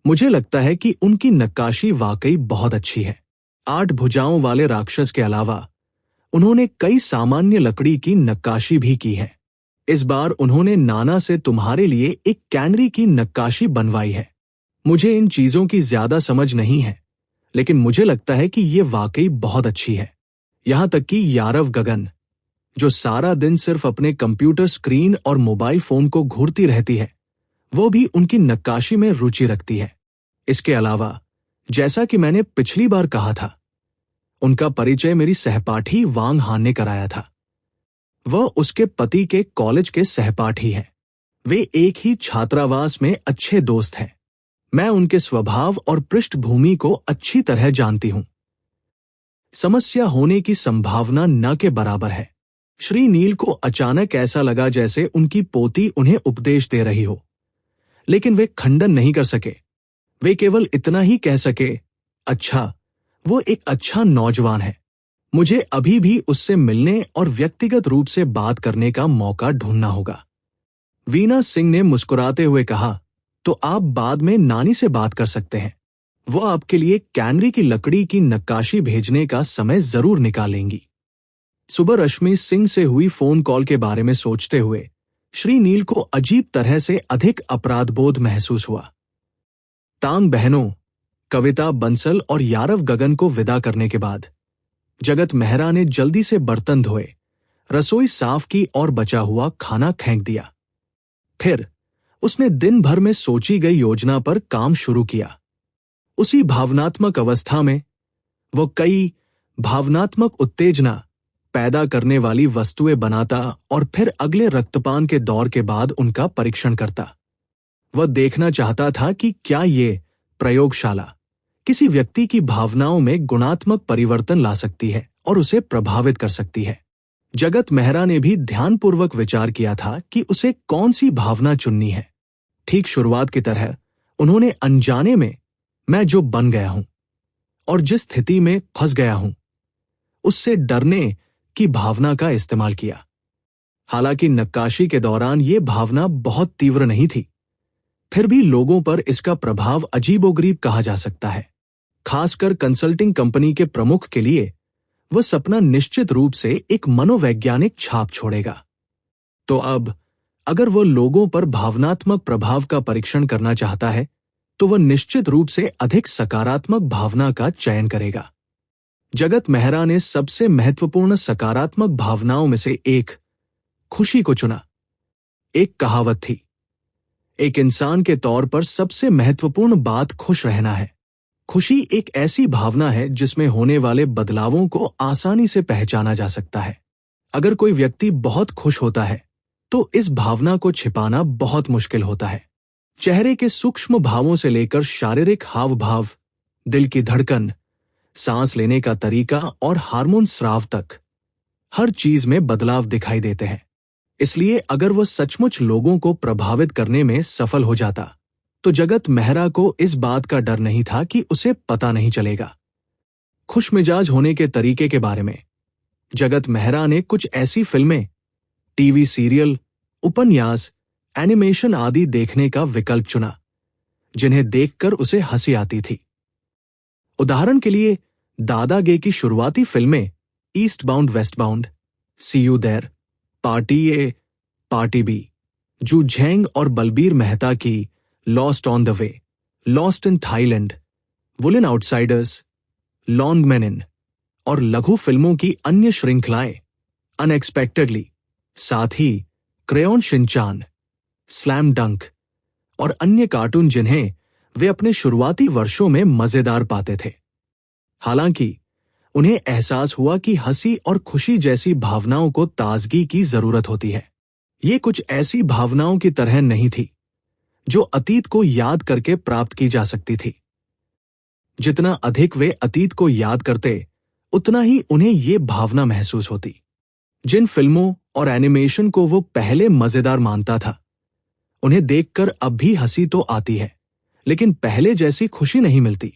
Speaker 1: मुझे लगता है कि उनकी नक्काशी वाकई बहुत अच्छी है। 8 भुजाओं वाले राक्षस के अलावा उन्होंने कई सामान्य लकड़ी की नक्काशी भी की है। इस बार उन्होंने नाना से तुम्हारे लिए एक कैनरी की नक्काशी बनवाई है। मुझे इन चीजों की ज्यादा समझ नहीं है, लेकिन मुझे लगता है कि ये वाकई बहुत अच्छी है। यहां तक कि यारव गगन, जो सारा दिन सिर्फ अपने कंप्यूटर स्क्रीन और मोबाइल फोन को घूरती रहती है, वो भी उनकी नक्काशी में रुचि रखती है। इसके अलावा, जैसा कि मैंने पिछली बार कहा था, उनका परिचय मेरी सहपाठी वांग हान ने कराया था। वह उसके पति के कॉलेज के सहपाठी हैं। वे एक ही छात्रावास में अच्छे दोस्त हैं। मैं उनके स्वभाव और पृष्ठभूमि को अच्छी तरह जानती हूं। समस्या होने की संभावना न के बराबर है। श्री नील को अचानक ऐसा लगा जैसे उनकी पोती उन्हें उपदेश दे रही हो, लेकिन वे खंडन नहीं कर सके। वे केवल इतना ही कह सके, अच्छा, वो एक अच्छा नौजवान है। मुझे अभी भी उससे मिलने और व्यक्तिगत रूप से बात करने का मौका ढूंढना होगा। वीना सिंह ने मुस्कुराते हुए कहा, तो आप बाद में नानी से बात कर सकते हैं। वो आपके लिए कैनरी की लकड़ी की नक्काशी भेजने का समय जरूर निकालेंगी। सुबह रश्मि सिंह से हुई फोन कॉल के बारे में सोचते हुए श्री नील को अजीब तरह से अधिक अपराधबोध महसूस हुआ। तांग बहनों, कविता बंसल और यारव गगन को विदा करने के बाद जगत मेहरा ने जल्दी से बर्तन धोए, रसोई साफ की और बचा हुआ खाना फेंक दिया। फिर उसने दिन भर में सोची गई योजना पर काम शुरू किया। उसी भावनात्मक अवस्था में वो कई भावनात्मक उत्तेजना पैदा करने वाली वस्तुएं बनाता और फिर अगले रक्तपान के दौर के बाद उनका परीक्षण करता। वह देखना चाहता था कि क्या ये प्रयोगशाला किसी व्यक्ति की भावनाओं में गुणात्मक परिवर्तन ला सकती है और उसे प्रभावित कर सकती है। जगत मेहरा ने भी ध्यानपूर्वक विचार किया था कि उसे कौन सी भावना चुननी है। ठीक शुरुआत की तरह उन्होंने अनजाने में मैं जो बन गया हूं और जिस स्थिति में फंस गया हूं उससे डरने की भावना का इस्तेमाल किया। हालांकि नक्काशी के दौरान यह भावना बहुत तीव्र नहीं थी, फिर भी लोगों पर इसका प्रभाव अजीबोगरीब कहा जा सकता है। खासकर कंसल्टिंग कंपनी के प्रमुख के लिए वह सपना निश्चित रूप से एक मनोवैज्ञानिक छाप छोड़ेगा। तो अब अगर वह लोगों पर भावनात्मक प्रभाव का परीक्षण करना चाहता है तो वह निश्चित रूप से अधिक सकारात्मक भावना का चयन करेगा। जगत मेहरा ने सबसे महत्वपूर्ण सकारात्मक भावनाओं में से एक खुशी को चुना। एक कहावत थी, एक इंसान के तौर पर सबसे महत्वपूर्ण बात खुश रहना है। खुशी एक ऐसी भावना है जिसमें होने वाले बदलावों को आसानी से पहचाना जा सकता है। अगर कोई व्यक्ति बहुत खुश होता है तो इस भावना को छिपाना बहुत मुश्किल होता है। चेहरे के सूक्ष्म भावों से लेकर शारीरिक हाव भाव, दिल की धड़कन, सांस लेने का तरीका और हार्मोन स्राव तक हर चीज में बदलाव दिखाई देते हैं। इसलिए अगर वह सचमुच लोगों को प्रभावित करने में सफल हो जाता तो जगत मेहरा को इस बात का डर नहीं था कि उसे पता नहीं चलेगा। खुशमिजाज होने के तरीके के बारे में जगत मेहरा ने कुछ ऐसी फिल्में, टीवी सीरियल, उपन्यास, एनिमेशन आदि देखने का विकल्प चुना जिन्हें देखकर उसे हंसी आती थी। उदाहरण के लिए दादा गे की शुरुआती फिल्में east bound west bound, see you there, party A party B, Zhu Zheng और बलबीर मेहता की lost on the way, lost in Thailand, woollen outsiders, longmen और लघु फिल्मों की अन्य श्रृंखलाएं अनएक्सपेक्टेडली, साथ ही क्रेयॉन शिनचान, स्लैम डंक और अन्य कार्टून जिन्हें वे अपने शुरुआती वर्षों में मजेदार पाते थे। हालांकि उन्हें एहसास हुआ कि हंसी और खुशी जैसी भावनाओं को ताजगी की जरूरत होती है। ये कुछ ऐसी भावनाओं की तरह नहीं थी जो अतीत को याद करके प्राप्त की जा सकती थी। जितना अधिक वे अतीत को याद करते उतना ही उन्हें ये भावना महसूस होती। जिन फिल्मों और एनिमेशन को वो पहले मजेदार मानता था उन्हें देखकर अब भी हंसी तो आती है, लेकिन पहले जैसी खुशी नहीं मिलती।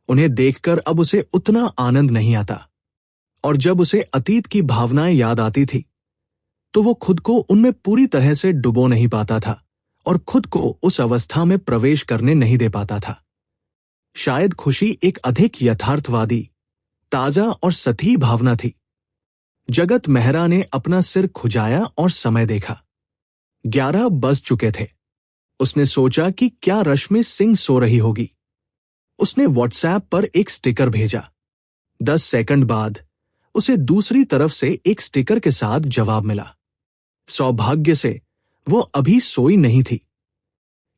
Speaker 1: उन्हें देखकर अब उसे उतना आनंद नहीं आता। और जब उसे अतीत की भावनाएं याद आती थी तो वो खुद को उनमें पूरी तरह से डुबो नहीं पाता था और खुद को उस अवस्था में प्रवेश करने नहीं दे पाता था। शायद खुशी एक अधिक यथार्थवादी, ताजा और सतही भावना थी। जगत मेहरा ने अपना सिर खुजाया और समय देखा। 11 बज चुके थे। उसने सोचा कि क्या रश्मि सिंह सो रही होगी। उसने व्हाट्सएप पर एक स्टिकर भेजा। 10 सेकंड बाद उसे दूसरी तरफ से एक स्टिकर के साथ जवाब मिला। सौभाग्य से वो अभी सोई नहीं थी।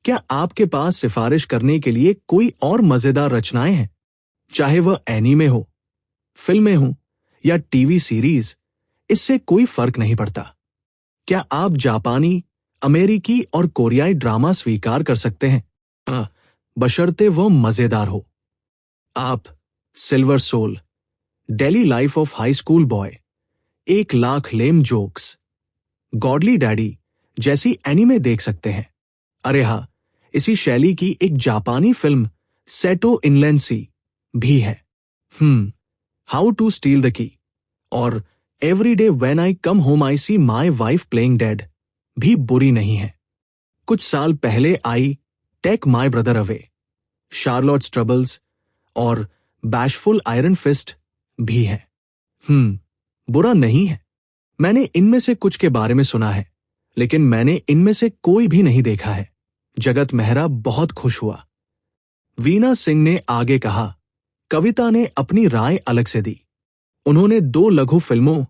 Speaker 1: क्या आपके पास सिफारिश करने के लिए कोई और मजेदार रचनाएं हैं? चाहे वह एनीमे हो, फिल्में हो या टीवी सीरीज, इससे कोई फर्क नहीं पड़ता। क्या आप जापानी, अमेरिकी और कोरियाई ड्रामा स्वीकार कर सकते हैं? बशर्ते वो मजेदार हो। आप silver soul, daily life of high school boy, 1 lakh lame jokes, godly daddy जैसी एनीमे देख सकते हैं। अरे हाँ, इसी शैली की एक जापानी फिल्म सेटो इनलैंड सी भी है। How to steal the key और every day when I come home I see my wife playing dead भी बुरी नहीं है। कुछ साल पहले I take my brother away, Charlotte's troubles और बैशफुल आयरन फिस्ट भी है। बुरा नहीं है। मैंने इनमें से कुछ के बारे में सुना है, लेकिन मैंने इनमें से कोई भी नहीं देखा है। जगत मेहरा बहुत खुश हुआ। वीना सिंह ने आगे कहा। कविता ने अपनी राय अलग से दी। उन्होंने 2 लघु फिल्मों,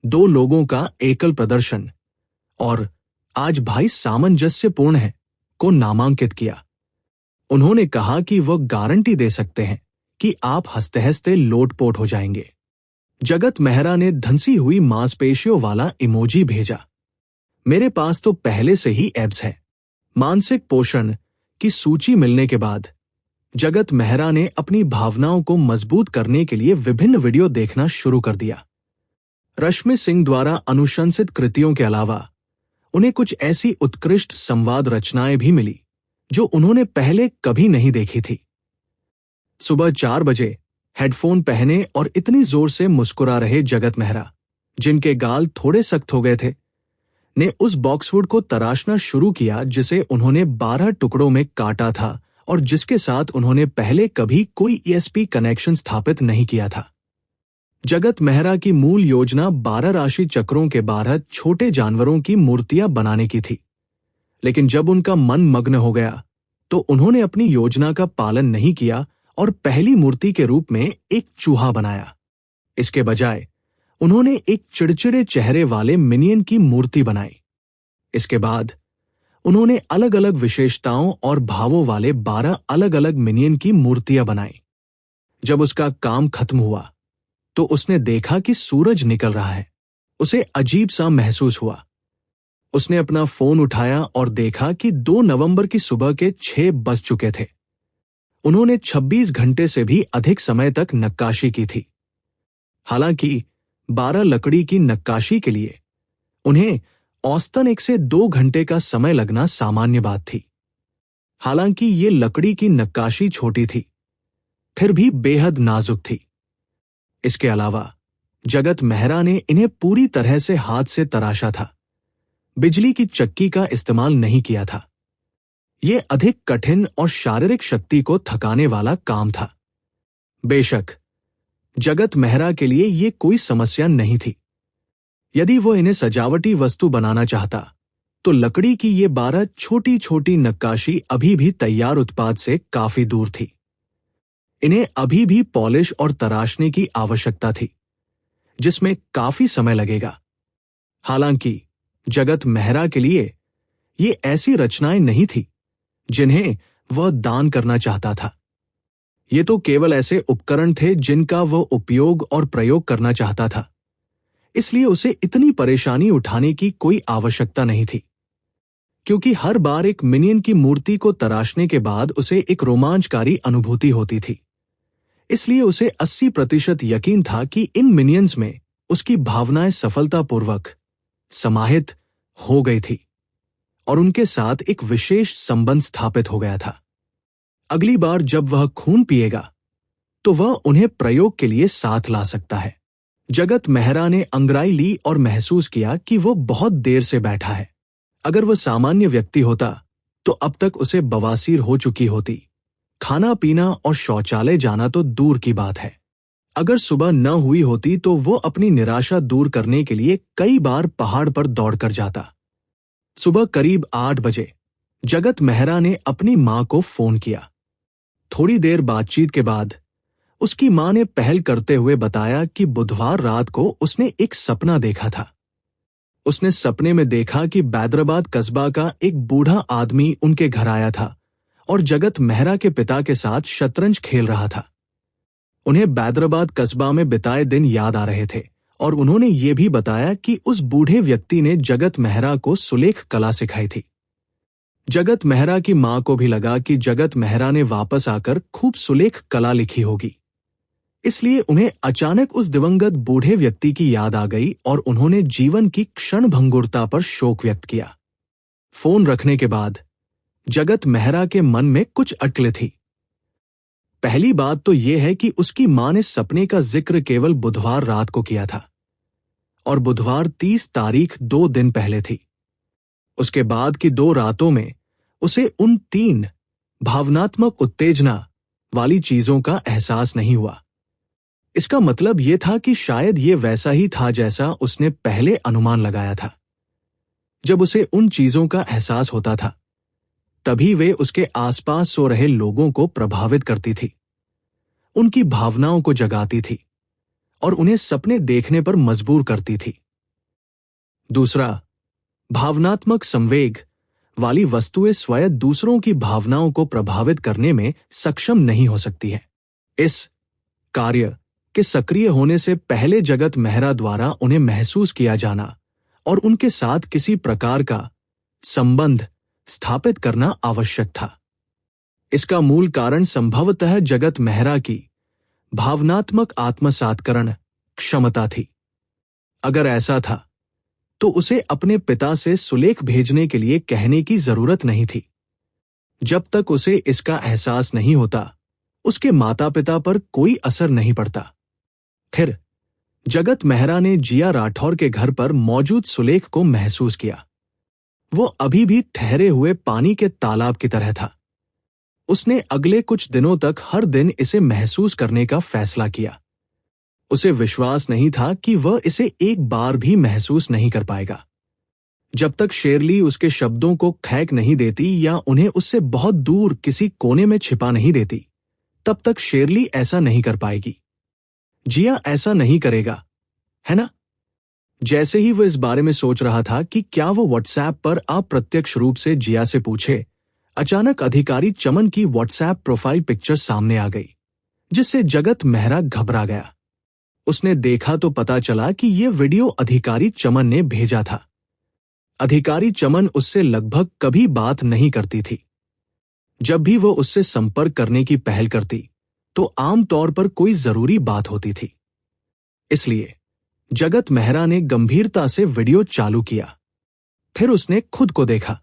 Speaker 1: 2 लोगों का एकल प्रदर्शन और आज भाई सामंजस्यपूर्ण है को नामांकित किया। उन्होंने कहा कि वह गारंटी दे सकते हैं कि आप हंसते हंसते लोटपोट हो जाएंगे। जगत मेहरा ने धंसी हुई मांसपेशियों वाला इमोजी भेजा। मेरे पास तो पहले से ही एब्स है। मानसिक पोषण की सूची मिलने के बाद जगत मेहरा ने अपनी भावनाओं को मजबूत करने के लिए विभिन्न वीडियो देखना शुरू कर दिया। रश्मि सिंह द्वारा अनुशंसित कृतियों के अलावा उन्हें कुछ ऐसी उत्कृष्ट संवाद रचनाएं भी मिली जो उन्होंने पहले कभी नहीं देखी थी। सुबह 4 बजे हेडफोन पहने और इतनी जोर से मुस्कुरा रहे जगत मेहरा, जिनके गाल थोड़े सख्त हो गए थे, ने उस बॉक्सवुड को तराशना शुरू किया जिसे उन्होंने 12 टुकड़ों में काटा था और जिसके साथ उन्होंने पहले कभी कोई ईएसपी कनेक्शन स्थापित नहीं किया था। जगत मेहरा की मूल योजना 12 राशि चक्रों के 12 छोटे जानवरों की मूर्तियां बनाने की थी, लेकिन जब उनका मन मग्न हो गया तो उन्होंने अपनी योजना का पालन नहीं किया और पहली मूर्ति के रूप में एक चूहा बनाया। इसके बजाय उन्होंने एक चिड़चिड़े चेहरे वाले मिनियन की मूर्ति बनाई। इसके बाद उन्होंने अलग अलग विशेषताओं और भावों वाले 12 अलग अलग मिनियन की मूर्तियां बनाई। जब उसका काम खत्म हुआ तो उसने देखा कि सूरज निकल रहा है। उसे अजीब सा महसूस हुआ। उसने अपना फोन उठाया और देखा कि 2 नवंबर की सुबह के 6 बज चुके थे। उन्होंने 26 घंटे से भी अधिक समय तक नक्काशी की थी। हालांकि 12 लकड़ी की नक्काशी के लिए उन्हें औसतन 1 से 2 घंटे का समय लगना सामान्य बात थी। हालांकि ये लकड़ी की नक्काशी छोटी थी, फिर भी बेहद नाजुक थी। इसके अलावा जगत मेहरा ने इन्हें पूरी तरह से हाथ से तराशा था। बिजली की चक्की का इस्तेमाल नहीं किया था। यह अधिक कठिन और शारीरिक शक्ति को थकाने वाला काम था। बेशक जगत मेहरा के लिए यह कोई समस्या नहीं थी। यदि वो इन्हें सजावटी वस्तु बनाना चाहता तो लकड़ी की ये 12 छोटी छोटी नक्काशी अभी भी तैयार उत्पाद से काफी दूर थी। इन्हें अभी भी पॉलिश और तराशने की आवश्यकता थी, जिसमें काफी समय लगेगा। हालांकि जगत मेहरा के लिए ये ऐसी रचनाएं नहीं थी जिन्हें वह दान करना चाहता था। ये तो केवल ऐसे उपकरण थे जिनका वह उपयोग और प्रयोग करना चाहता था। इसलिए उसे इतनी परेशानी उठाने की कोई आवश्यकता नहीं थी, क्योंकि हर बार एक मिनियन की मूर्ति को तराशने के बाद उसे एक रोमांचकारी अनुभूति होती थी। इसलिए उसे 80% यकीन था कि इन मिनियंस में उसकी भावनाएं सफलतापूर्वक समाहित हो गई थी और उनके साथ एक विशेष संबंध स्थापित हो गया था। अगली बार जब वह खून पिएगा तो वह उन्हें प्रयोग के लिए साथ ला सकता है। जगत मेहरा ने अंगड़ाई ली और महसूस किया कि वो बहुत देर से बैठा है। अगर वह सामान्य व्यक्ति होता तो अब तक उसे बवासीर हो चुकी होती। खाना पीना और शौचालय जाना तो दूर की बात है। अगर सुबह न हुई होती तो वो अपनी निराशा दूर करने के लिए कई बार पहाड़ पर दौड़कर जाता। सुबह करीब 8 बजे जगत मेहरा ने अपनी मां को फोन किया। थोड़ी देर बातचीत के बाद उसकी मां ने पहल करते हुए बताया कि बुधवार रात को उसने एक सपना देखा था। उसने सपने में देखा कि बैदराबाद कस्बा का एक बूढ़ा आदमी उनके घर आया था और जगत मेहरा के पिता के साथ शतरंज खेल रहा था। उन्हें बैदराबाद कस्बा में बिताए दिन याद आ रहे थे और उन्होंने ये भी बताया कि उस बूढ़े व्यक्ति ने जगत मेहरा को सुलेख कला सिखाई थी। जगत मेहरा की मां को भी लगा कि जगत मेहरा ने वापस आकर खूब सुलेख कला लिखी होगी। इसलिए उन्हें अचानक उस दिवंगत बूढ़े व्यक्ति की याद आ गई और उन्होंने जीवन की क्षणभंगुरता पर शोक व्यक्त किया। फोन रखने के बाद जगत मेहरा के मन में कुछ अटकलें थी। पहली बात तो यह है कि उसकी मां ने सपने का जिक्र केवल बुधवार रात को किया था और बुधवार 30 तारीख 2 दिन पहले थी। उसके बाद की 2 रातों में उसे उन 3 भावनात्मक उत्तेजना वाली चीजों का एहसास नहीं हुआ। इसका मतलब यह था कि शायद यह वैसा ही था जैसा उसने पहले अनुमान लगाया था। जब उसे उन चीजों का एहसास होता था तभी वे उसके आसपास सो रहे लोगों को प्रभावित करती थी, उनकी भावनाओं को जगाती थी और उन्हें सपने देखने पर मजबूर करती थी। दूसरा, भावनात्मक संवेग वाली वस्तुएं स्वयं दूसरों की भावनाओं को प्रभावित करने में सक्षम नहीं हो सकती हैं। इस कार्य के सक्रिय होने से पहले जगत मेहरा द्वारा उन्हें महसूस किया जाना और उनके साथ किसी प्रकार का संबंध स्थापित करना आवश्यक था। इसका मूल कारण संभवतः जगत मेहरा की भावनात्मक आत्मसात्करण क्षमता थी। अगर ऐसा था तो उसे अपने पिता से सुलेख भेजने के लिए कहने की जरूरत नहीं थी। जब तक उसे इसका एहसास नहीं होता, उसके माता पिता पर कोई असर नहीं पड़ता। फिर जगत मेहरा ने जिया राठौर के घर पर मौजूद सुलेख को महसूस किया। वो अभी भी ठहरे हुए पानी के तालाब की तरह था। उसने अगले कुछ दिनों तक हर दिन इसे महसूस करने का फैसला किया। उसे विश्वास नहीं था कि वह इसे एक बार भी महसूस नहीं कर पाएगा। जब तक शेरली उसके शब्दों को खैक नहीं देती या उन्हें उससे बहुत दूर किसी कोने में छिपा नहीं देती, तब तक शेरली ऐसा नहीं कर पाएगी। जिया ऐसा नहीं करेगा, है ना? जैसे ही वो इस बारे में सोच रहा था कि क्या वो व्हाट्सएप पर अप्रत्यक्ष रूप से जिया से पूछे, अचानक अधिकारी चमन की व्हाट्सएप प्रोफाइल पिक्चर सामने आ गई, जिससे जगत मेहरा घबरा गया। उसने देखा तो पता चला कि यह वीडियो अधिकारी चमन ने भेजा था। अधिकारी चमन उससे लगभग कभी बात नहीं करती थी। जब भी वो उससे संपर्क करने की पहल करती तो आमतौर पर कोई जरूरी बात होती थी। इसलिए जगत मेहरा ने गंभीरता से वीडियो चालू किया। फिर उसने खुद को देखा।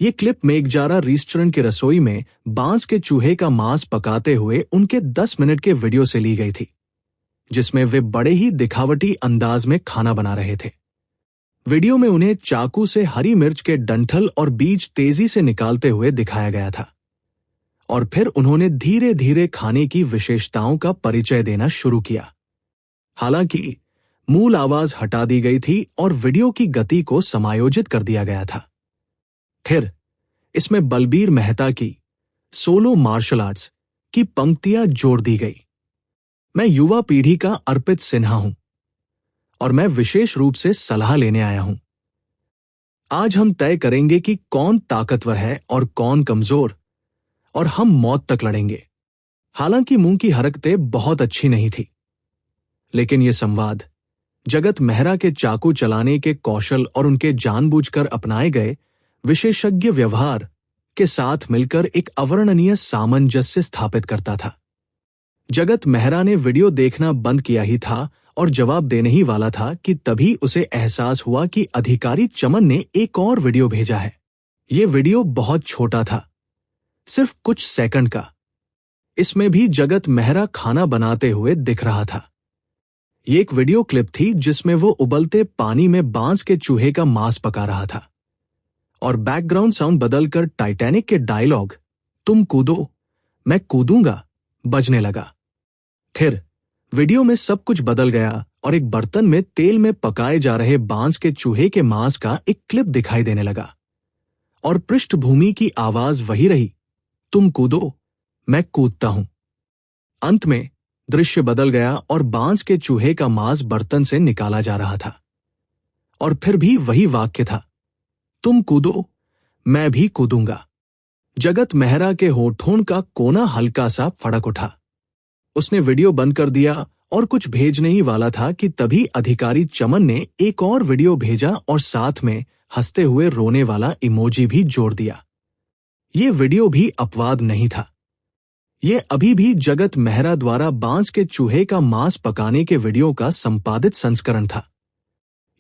Speaker 1: ये क्लिप मेघजारा रेस्टोरेंट की रसोई में बांस के चूहे का मांस पकाते हुए उनके 10 मिनट के वीडियो से ली गई थी, जिसमें वे बड़े ही दिखावटी अंदाज में खाना बना रहे थे। वीडियो में उन्हें चाकू से हरी मिर्च के डंठल और बीज तेजी से निकालते हुए दिखाया गया था, और फिर उन्होंने धीरे धीरे खाने की विशेषताओं का परिचय देना शुरू किया। हालांकि मूल आवाज हटा दी गई थी और वीडियो की गति को समायोजित कर दिया गया था। फिर इसमें बलबीर मेहता की सोलो मार्शल आर्ट्स की पंक्तियां जोड़ दी गई। मैं युवा पीढ़ी का अर्पित सिन्हा हूं और मैं विशेष रूप से सलाह लेने आया हूं। आज हम तय करेंगे कि कौन ताकतवर है और कौन कमजोर, और हम मौत तक लड़ेंगे। हालांकि मुंह की हरकतें बहुत अच्छी नहीं थी, लेकिन यह संवाद जगत मेहरा के चाकू चलाने के कौशल और उनके जानबूझकर अपनाए गए विशेषज्ञ व्यवहार के साथ मिलकर एक अवर्णनीय सामंजस्य स्थापित करता था। जगत मेहरा ने वीडियो देखना बंद किया ही था और जवाब देने ही वाला था कि तभी उसे एहसास हुआ कि अधिकारी चमन ने एक और वीडियो भेजा है। यह वीडियो बहुत छोटा था, सिर्फ कुछ सेकंड का। इसमें भी जगत मेहरा खाना बनाते हुए दिख रहा था। ये एक वीडियो क्लिप थी जिसमें वो उबलते पानी में बांस के चूहे का मांस पका रहा था, और बैकग्राउंड साउंड बदलकर टाइटैनिक के डायलॉग "तुम कूदो, मैं कूदूंगा" बजने लगा। फिर वीडियो में सब कुछ बदल गया और एक बर्तन में तेल में पकाए जा रहे बांस के चूहे के मांस का एक क्लिप दिखाई देने लगा, और पृष्ठभूमि की आवाज वही रही, "तुम कूदो, मैं कूदता हूं"। अंत में दृश्य बदल गया और बांस के चूहे का मांस बर्तन से निकाला जा रहा था, और फिर भी वही वाक्य था, "तुम कूदो, मैं भी कूदूंगा"। जगत मेहरा के होठों का कोना हल्का सा फड़क उठा। उसने वीडियो बंद कर दिया और कुछ भेजने ही वाला था कि तभी अधिकारी चमन ने एक और वीडियो भेजा और साथ में हंसते हुए रोने वाला इमोजी भी जोड़ दिया। यह वीडियो भी अपवाद नहीं था। यह अभी भी जगत मेहरा द्वारा बांस के चूहे का मांस पकाने के वीडियो का संपादित संस्करण था।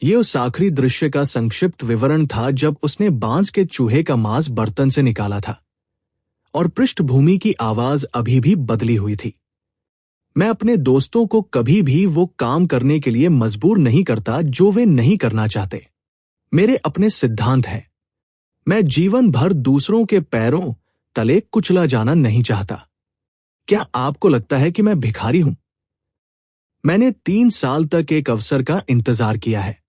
Speaker 1: यह उस आखिरी दृश्य का संक्षिप्त विवरण था जब उसने बांस के चूहे का मांस बर्तन से निकाला था, और पृष्ठभूमि की आवाज अभी भी बदली हुई थी। मैं अपने दोस्तों को कभी भी वो काम करने के लिए मजबूर नहीं करता जो वे नहीं करना चाहते। मेरे अपने सिद्धांत हैं। मैं जीवन भर दूसरों के पैरों तले कुचला जाना नहीं चाहता। क्या आपको लगता है कि मैं भिखारी हूं? मैंने 3 साल तक एक अवसर का इंतजार किया है।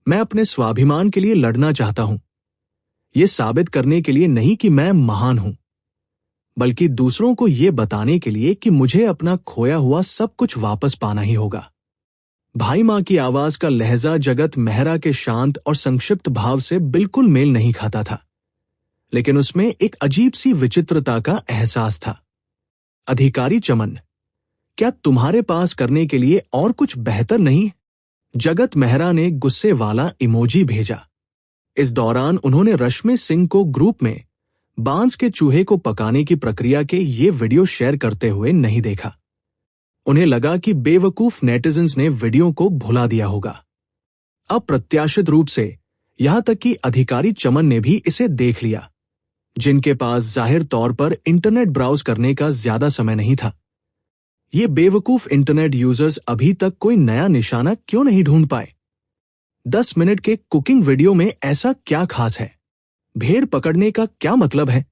Speaker 1: मैं अपने स्वाभिमान के लिए लड़ना चाहता हूं, यह साबित करने के लिए नहीं कि मैं महान हूं, बल्कि दूसरों को यह बताने के लिए कि मुझे अपना खोया हुआ सब कुछ वापस पाना ही होगा। भाई मां की आवाज का लहजा जगत मेहरा के शांत और संक्षिप्त भाव से बिल्कुल मेल नहीं खाता था। लेकिन उसमें एक अजीब सी विचित्रता का एहसास था। अधिकारी चमन, क्या तुम्हारे पास करने के लिए और कुछ बेहतर नहीं? जगत मेहरा ने गुस्से वाला इमोजी भेजा। इस दौरान उन्होंने रश्मि सिंह को ग्रुप में बांस के चूहे को पकाने की प्रक्रिया के ये वीडियो शेयर करते हुए नहीं देखा। उन्हें लगा कि बेवकूफ नेटिजन्स ने वीडियो को भुला दिया होगा। अप्रत्याशित रूप से यहां तक कि अधिकारी चमन ने भी इसे देख लिया, जिनके पास जाहिर तौर पर इंटरनेट ब्राउज करने का ज्यादा समय नहीं था। ये बेवकूफ इंटरनेट यूजर्स अभी तक कोई नया निशाना क्यों नहीं ढूंढ पाए? 10 मिनट के कुकिंग वीडियो में ऐसा क्या खास है? भेड़ पकड़ने का क्या मतलब है?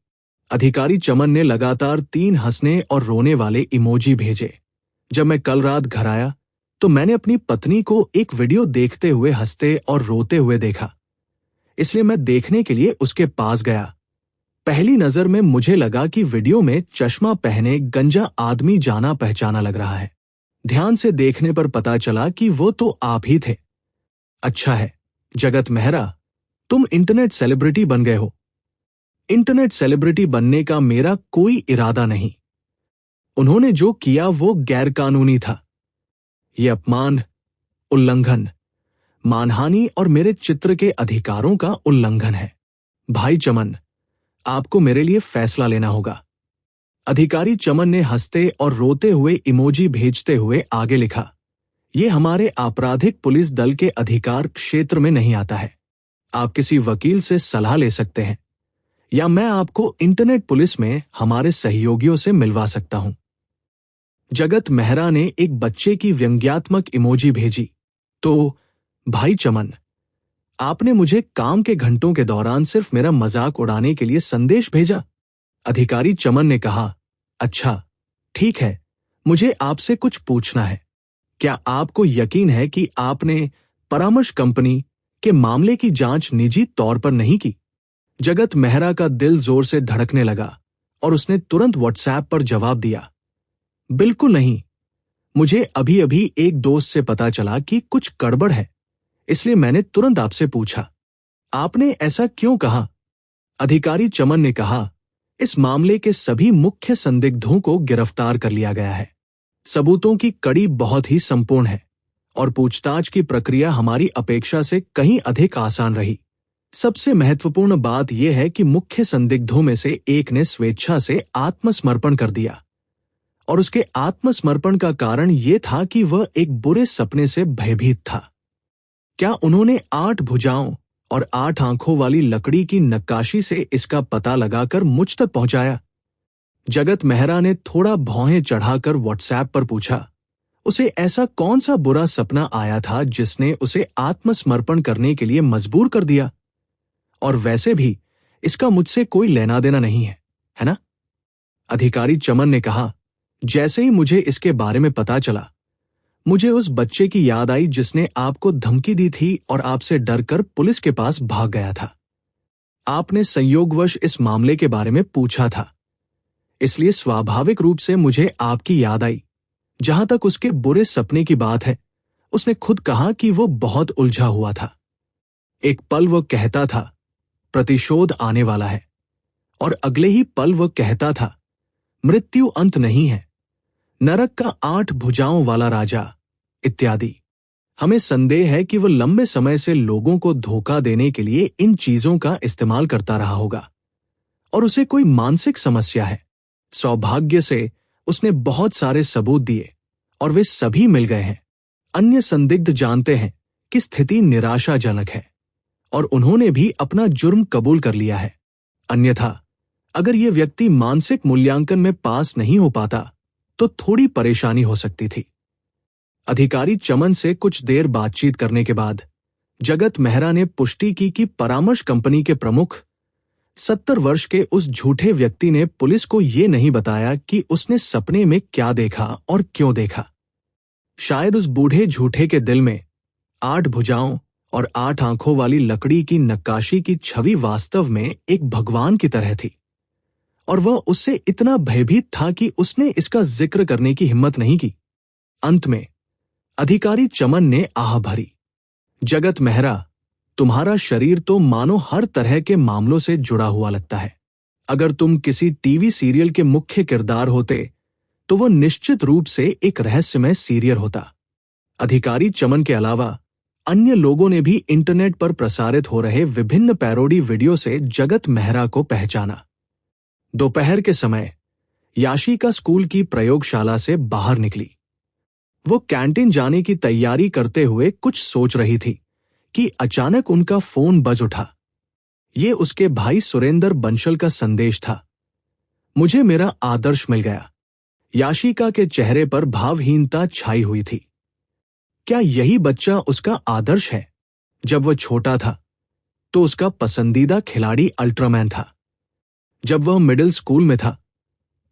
Speaker 1: अधिकारी चमन ने लगातार 3 हंसने और रोने वाले इमोजी भेजे। जब मैं कल रात घर आया तो मैंने अपनी पत्नी को एक वीडियो देखते हुए हंसते और रोते हुए देखा, इसलिए मैं देखने के लिए उसके पास गया। पहली नजर में मुझे लगा कि वीडियो में चश्मा पहने गंजा आदमी जाना पहचाना लग रहा है। ध्यान से देखने पर पता चला कि वो तो आप ही थे। अच्छा है जगत मेहरा, तुम इंटरनेट सेलिब्रिटी बन गए हो। इंटरनेट सेलिब्रिटी बनने का मेरा कोई इरादा नहीं। उन्होंने जो किया वो गैरकानूनी था। ये अपमान, उल्लंघन, मानहानि और मेरे चित्र के अधिकारों का उल्लंघन है। भाई चमन, आपको मेरे लिए फैसला लेना होगा। अधिकारी चमन ने हंसते और रोते हुए इमोजी भेजते हुए आगे लिखा, ये हमारे आपराधिक पुलिस दल के अधिकार क्षेत्र में नहीं आता है। आप किसी वकील से सलाह ले सकते हैं या मैं आपको इंटरनेट पुलिस में हमारे सहयोगियों से मिलवा सकता हूं। जगत मेहरा ने एक बच्चे की व्यंग्यात्मक इमोजी भेजी। तो भाई चमन, आपने मुझे काम के घंटों के दौरान सिर्फ मेरा मजाक उड़ाने के लिए संदेश भेजा? अधिकारी चमन ने कहा, अच्छा ठीक है, मुझे आपसे कुछ पूछना है। क्या आपको यकीन है कि आपने परामर्श कंपनी के मामले की जांच निजी तौर पर नहीं की? जगत मेहरा का दिल जोर से धड़कने लगा और उसने तुरंत व्हाट्सएप पर जवाब दिया, बिल्कुल नहीं। मुझे अभी अभी एक दोस्त से पता चला कि कुछ गड़बड़ है, इसलिए मैंने तुरंत आपसे पूछा। आपने ऐसा क्यों कहा? अधिकारी चमन ने कहा, इस मामले के सभी मुख्य संदिग्धों को गिरफ्तार कर लिया गया है। सबूतों की कड़ी बहुत ही संपूर्ण है और पूछताछ की प्रक्रिया हमारी अपेक्षा से कहीं अधिक आसान रही। सबसे महत्वपूर्ण बात यह है कि मुख्य संदिग्धों में से एक ने स्वेच्छा से आत्मसमर्पण कर दिया और उसके आत्मसमर्पण का कारण यह था कि वह एक बुरे सपने से भयभीत था। क्या उन्होंने 8 भुजाओं और 8 आंखों वाली लकड़ी की नक्काशी से इसका पता लगाकर मुझ तक पहुंचाया? जगत मेहरा ने थोड़ा भौहें चढ़ाकर व्हाट्सएप पर पूछा, उसे ऐसा कौन सा बुरा सपना आया था जिसने उसे आत्मसमर्पण करने के लिए मजबूर कर दिया? और वैसे भी इसका मुझसे कोई लेना देना नहीं है ना? अधिकारी चमन ने कहा, जैसे ही मुझे इसके बारे में पता चला, मुझे उस बच्चे की याद आई जिसने आपको धमकी दी थी और आपसे डरकर पुलिस के पास भाग गया था। आपने संयोगवश इस मामले के बारे में पूछा था, इसलिए स्वाभाविक रूप से मुझे आपकी याद आई। जहां तक उसके बुरे सपने की बात है, उसने खुद कहा कि वो बहुत उलझा हुआ था। एक पल वो कहता था, प्रतिशोध आने वाला है, और अगले ही पल वो कहता था, मृत्यु अंत नहीं है, नरक का 8 भुजाओं वाला राजा इत्यादि। हमें संदेह है कि वह लंबे समय से लोगों को धोखा देने के लिए इन चीजों का इस्तेमाल करता रहा होगा और उसे कोई मानसिक समस्या है। सौभाग्य से उसने बहुत सारे सबूत दिए और वे सभी मिल गए हैं। अन्य संदिग्ध जानते हैं कि स्थिति निराशाजनक है और उन्होंने भी अपना जुर्म कबूल कर लिया है। अन्यथा अगर यह व्यक्ति मानसिक मूल्यांकन में पास नहीं हो पाता तो थोड़ी परेशानी हो सकती थी। अधिकारी चमन से कुछ देर बातचीत करने के बाद जगत मेहरा ने पुष्टि की कि परामर्श कंपनी के प्रमुख 70 वर्ष के उस झूठे व्यक्ति ने पुलिस को यह नहीं बताया कि उसने सपने में क्या देखा और क्यों देखा। शायद उस बूढ़े झूठे के दिल में 8 भुजाओं और 8 आंखों वाली लकड़ी की नक्काशी की छवि वास्तव में एक भगवान की तरह थी और वह उससे इतना भयभीत था कि उसने इसका जिक्र करने की हिम्मत नहीं की। अंत में अधिकारी चमन ने आह भरी, जगत मेहरा, तुम्हारा शरीर तो मानो हर तरह के मामलों से जुड़ा हुआ लगता है। अगर तुम किसी टीवी सीरियल के मुख्य किरदार होते तो वो निश्चित रूप से एक रहस्यमय सीरियल होता। अधिकारी चमन के अलावा अन्य लोगों ने भी इंटरनेट पर प्रसारित हो रहे विभिन्न पैरोडी वीडियो से जगत मेहरा को पहचाना। दोपहर के समय याशिका स्कूल की प्रयोगशाला से बाहर निकली। वो कैंटीन जाने की तैयारी करते हुए कुछ सोच रही थी कि अचानक उनका फोन बज उठा। ये उसके भाई सुरेंद्र बंसल का संदेश था। मुझे मेरा आदर्श मिल गया। याशिका के चेहरे पर भावहीनता छाई हुई थी। क्या यही बच्चा उसका आदर्श है? जब वह छोटा था तो उसका पसंदीदा खिलाड़ी अल्ट्रामैन था। जब वह मिडिल स्कूल में था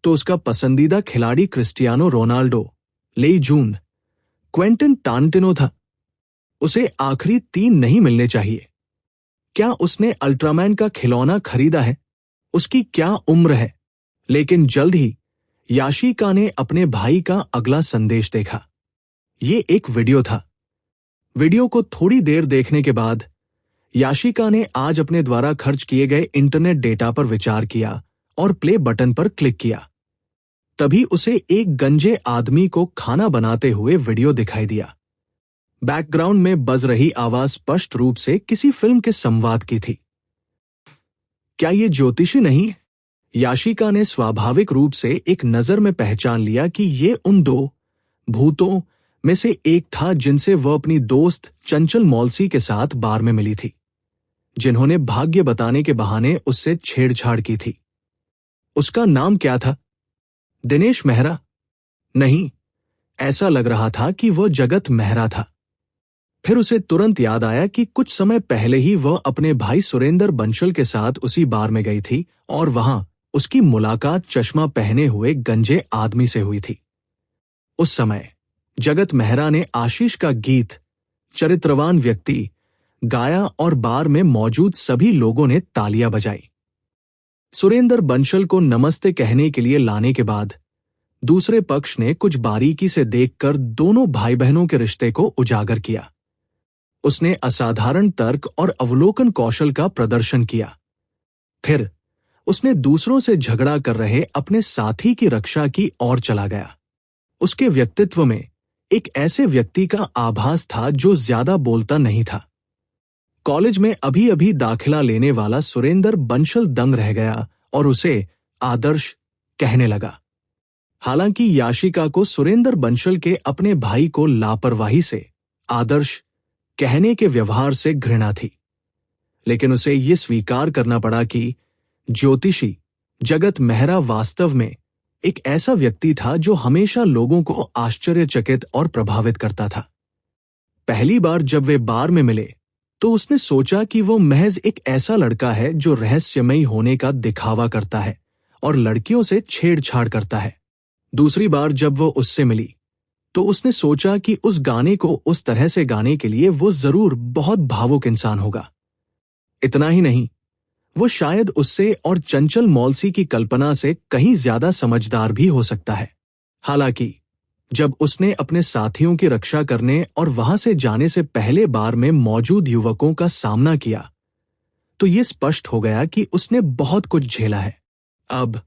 Speaker 1: तो उसका पसंदीदा खिलाड़ी क्रिस्टियानो रोनाल्डो, लेई जून, क्वेंटिन टारंटिनो था। उसे आखिरी 3 नहीं मिलने चाहिए। क्या उसने अल्ट्रामैन का खिलौना खरीदा है? उसकी क्या उम्र है? लेकिन जल्द ही याशिका ने अपने भाई का अगला संदेश देखा। ये एक वीडियो था। वीडियो को थोड़ी देर देखने के बाद याशिका ने आज अपने द्वारा खर्च किए गए इंटरनेट डेटा पर विचार किया और प्ले बटन पर क्लिक किया। तभी उसे एक गंजे आदमी को खाना बनाते हुए वीडियो दिखाई दिया। बैकग्राउंड में बज रही आवाज स्पष्ट रूप से किसी फिल्म के संवाद की थी। क्या ये ज्योतिषी नहीं? याशिका ने स्वाभाविक रूप से एक नजर में पहचान लिया कि ये उन 2 भूतों में से एक था जिनसे वह अपनी दोस्त चंचल मौलसी के साथ बार में मिली थी, जिन्होंने भाग्य बताने के बहाने उससे छेड़छाड़ की थी। उसका नाम क्या था? दिनेश मेहरा? नहीं, ऐसा लग रहा था कि वह जगत मेहरा था। फिर उसे तुरंत याद आया कि कुछ समय पहले ही वह अपने भाई सुरेंद्र बंसल के साथ उसी बार में गई थी और वहां उसकी मुलाकात चश्मा पहने हुए गंजे आदमी से हुई थी। उस समय जगत मेहरा ने आशीष का गीत चरित्रवान व्यक्ति गाया और बार में मौजूद सभी लोगों ने तालियां बजाई। सुरेंद्र बंसल को नमस्ते कहने के लिए लाने के बाद दूसरे पक्ष ने कुछ बारीकी से देखकर दोनों भाई बहनों के रिश्ते को उजागर किया। उसने असाधारण तर्क और अवलोकन कौशल का प्रदर्शन किया। फिर उसने दूसरों से झगड़ा कर रहे अपने साथी की रक्षा की ओर चला गया। उसके व्यक्तित्व में एक ऐसे व्यक्ति का आभास था जो ज्यादा बोलता नहीं था। कॉलेज में अभी अभी दाखिला लेने वाला सुरेंद्र बंसल दंग रह गया और उसे आदर्श कहने लगा। हालांकि याशिका को सुरेंद्र बंसल के अपने भाई को लापरवाही से आदर्श कहने के व्यवहार से घृणा थी, लेकिन उसे यह स्वीकार करना पड़ा कि ज्योतिषी जगत मेहरा वास्तव में एक ऐसा व्यक्ति था जो हमेशा लोगों को आश्चर्यचकित और प्रभावित करता था। पहली बार जब वे बार में मिले तो उसने सोचा कि वो महज एक ऐसा लड़का है जो रहस्यमयी होने का दिखावा करता है और लड़कियों से छेड़छाड़ करता है। दूसरी बार जब वो उससे मिली तो उसने सोचा कि उस गाने को उस तरह से गाने के लिए वो जरूर बहुत भावुक इंसान होगा। इतना ही नहीं, वो शायद उससे और चंचल मौलसी की कल्पना से कहीं ज्यादा समझदार भी हो सकता है। हालांकि जब उसने अपने साथियों की रक्षा करने और वहां से जाने से पहले बार में मौजूद युवकों का सामना किया तो ये स्पष्ट हो गया कि उसने बहुत कुछ झेला है। अब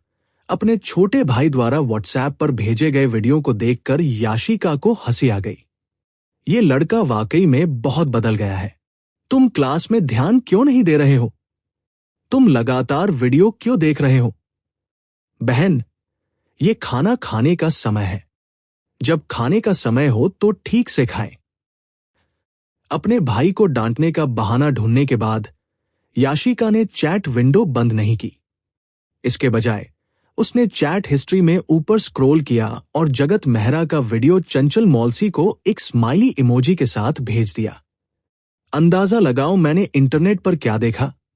Speaker 1: अपने छोटे भाई द्वारा व्हाट्सएप पर भेजे गए वीडियो को देखकर याशिका को हंसी आ गई। ये लड़का वाकई में बहुत बदल गया है। तुम क्लास में ध्यान क्यों नहीं दे रहे हो? तुम लगातार वीडियो क्यों देख रहे हो? बहन, ये खाना खाने का समय है। जब खाने का समय हो तो ठीक से खाएं। अपने भाई को डांटने का बहाना ढूंढने के बाद याशिका ने चैट विंडो बंद नहीं की। इसके बजाय उसने चैट हिस्ट्री में ऊपर स्क्रॉल किया और जगत मेहरा का वीडियो चंचल मौलसी को एक स्माइली इमोजी के साथ भेज दिया। अंदाजा लगाओ मैंने इंटरनेट पर क्या देखा।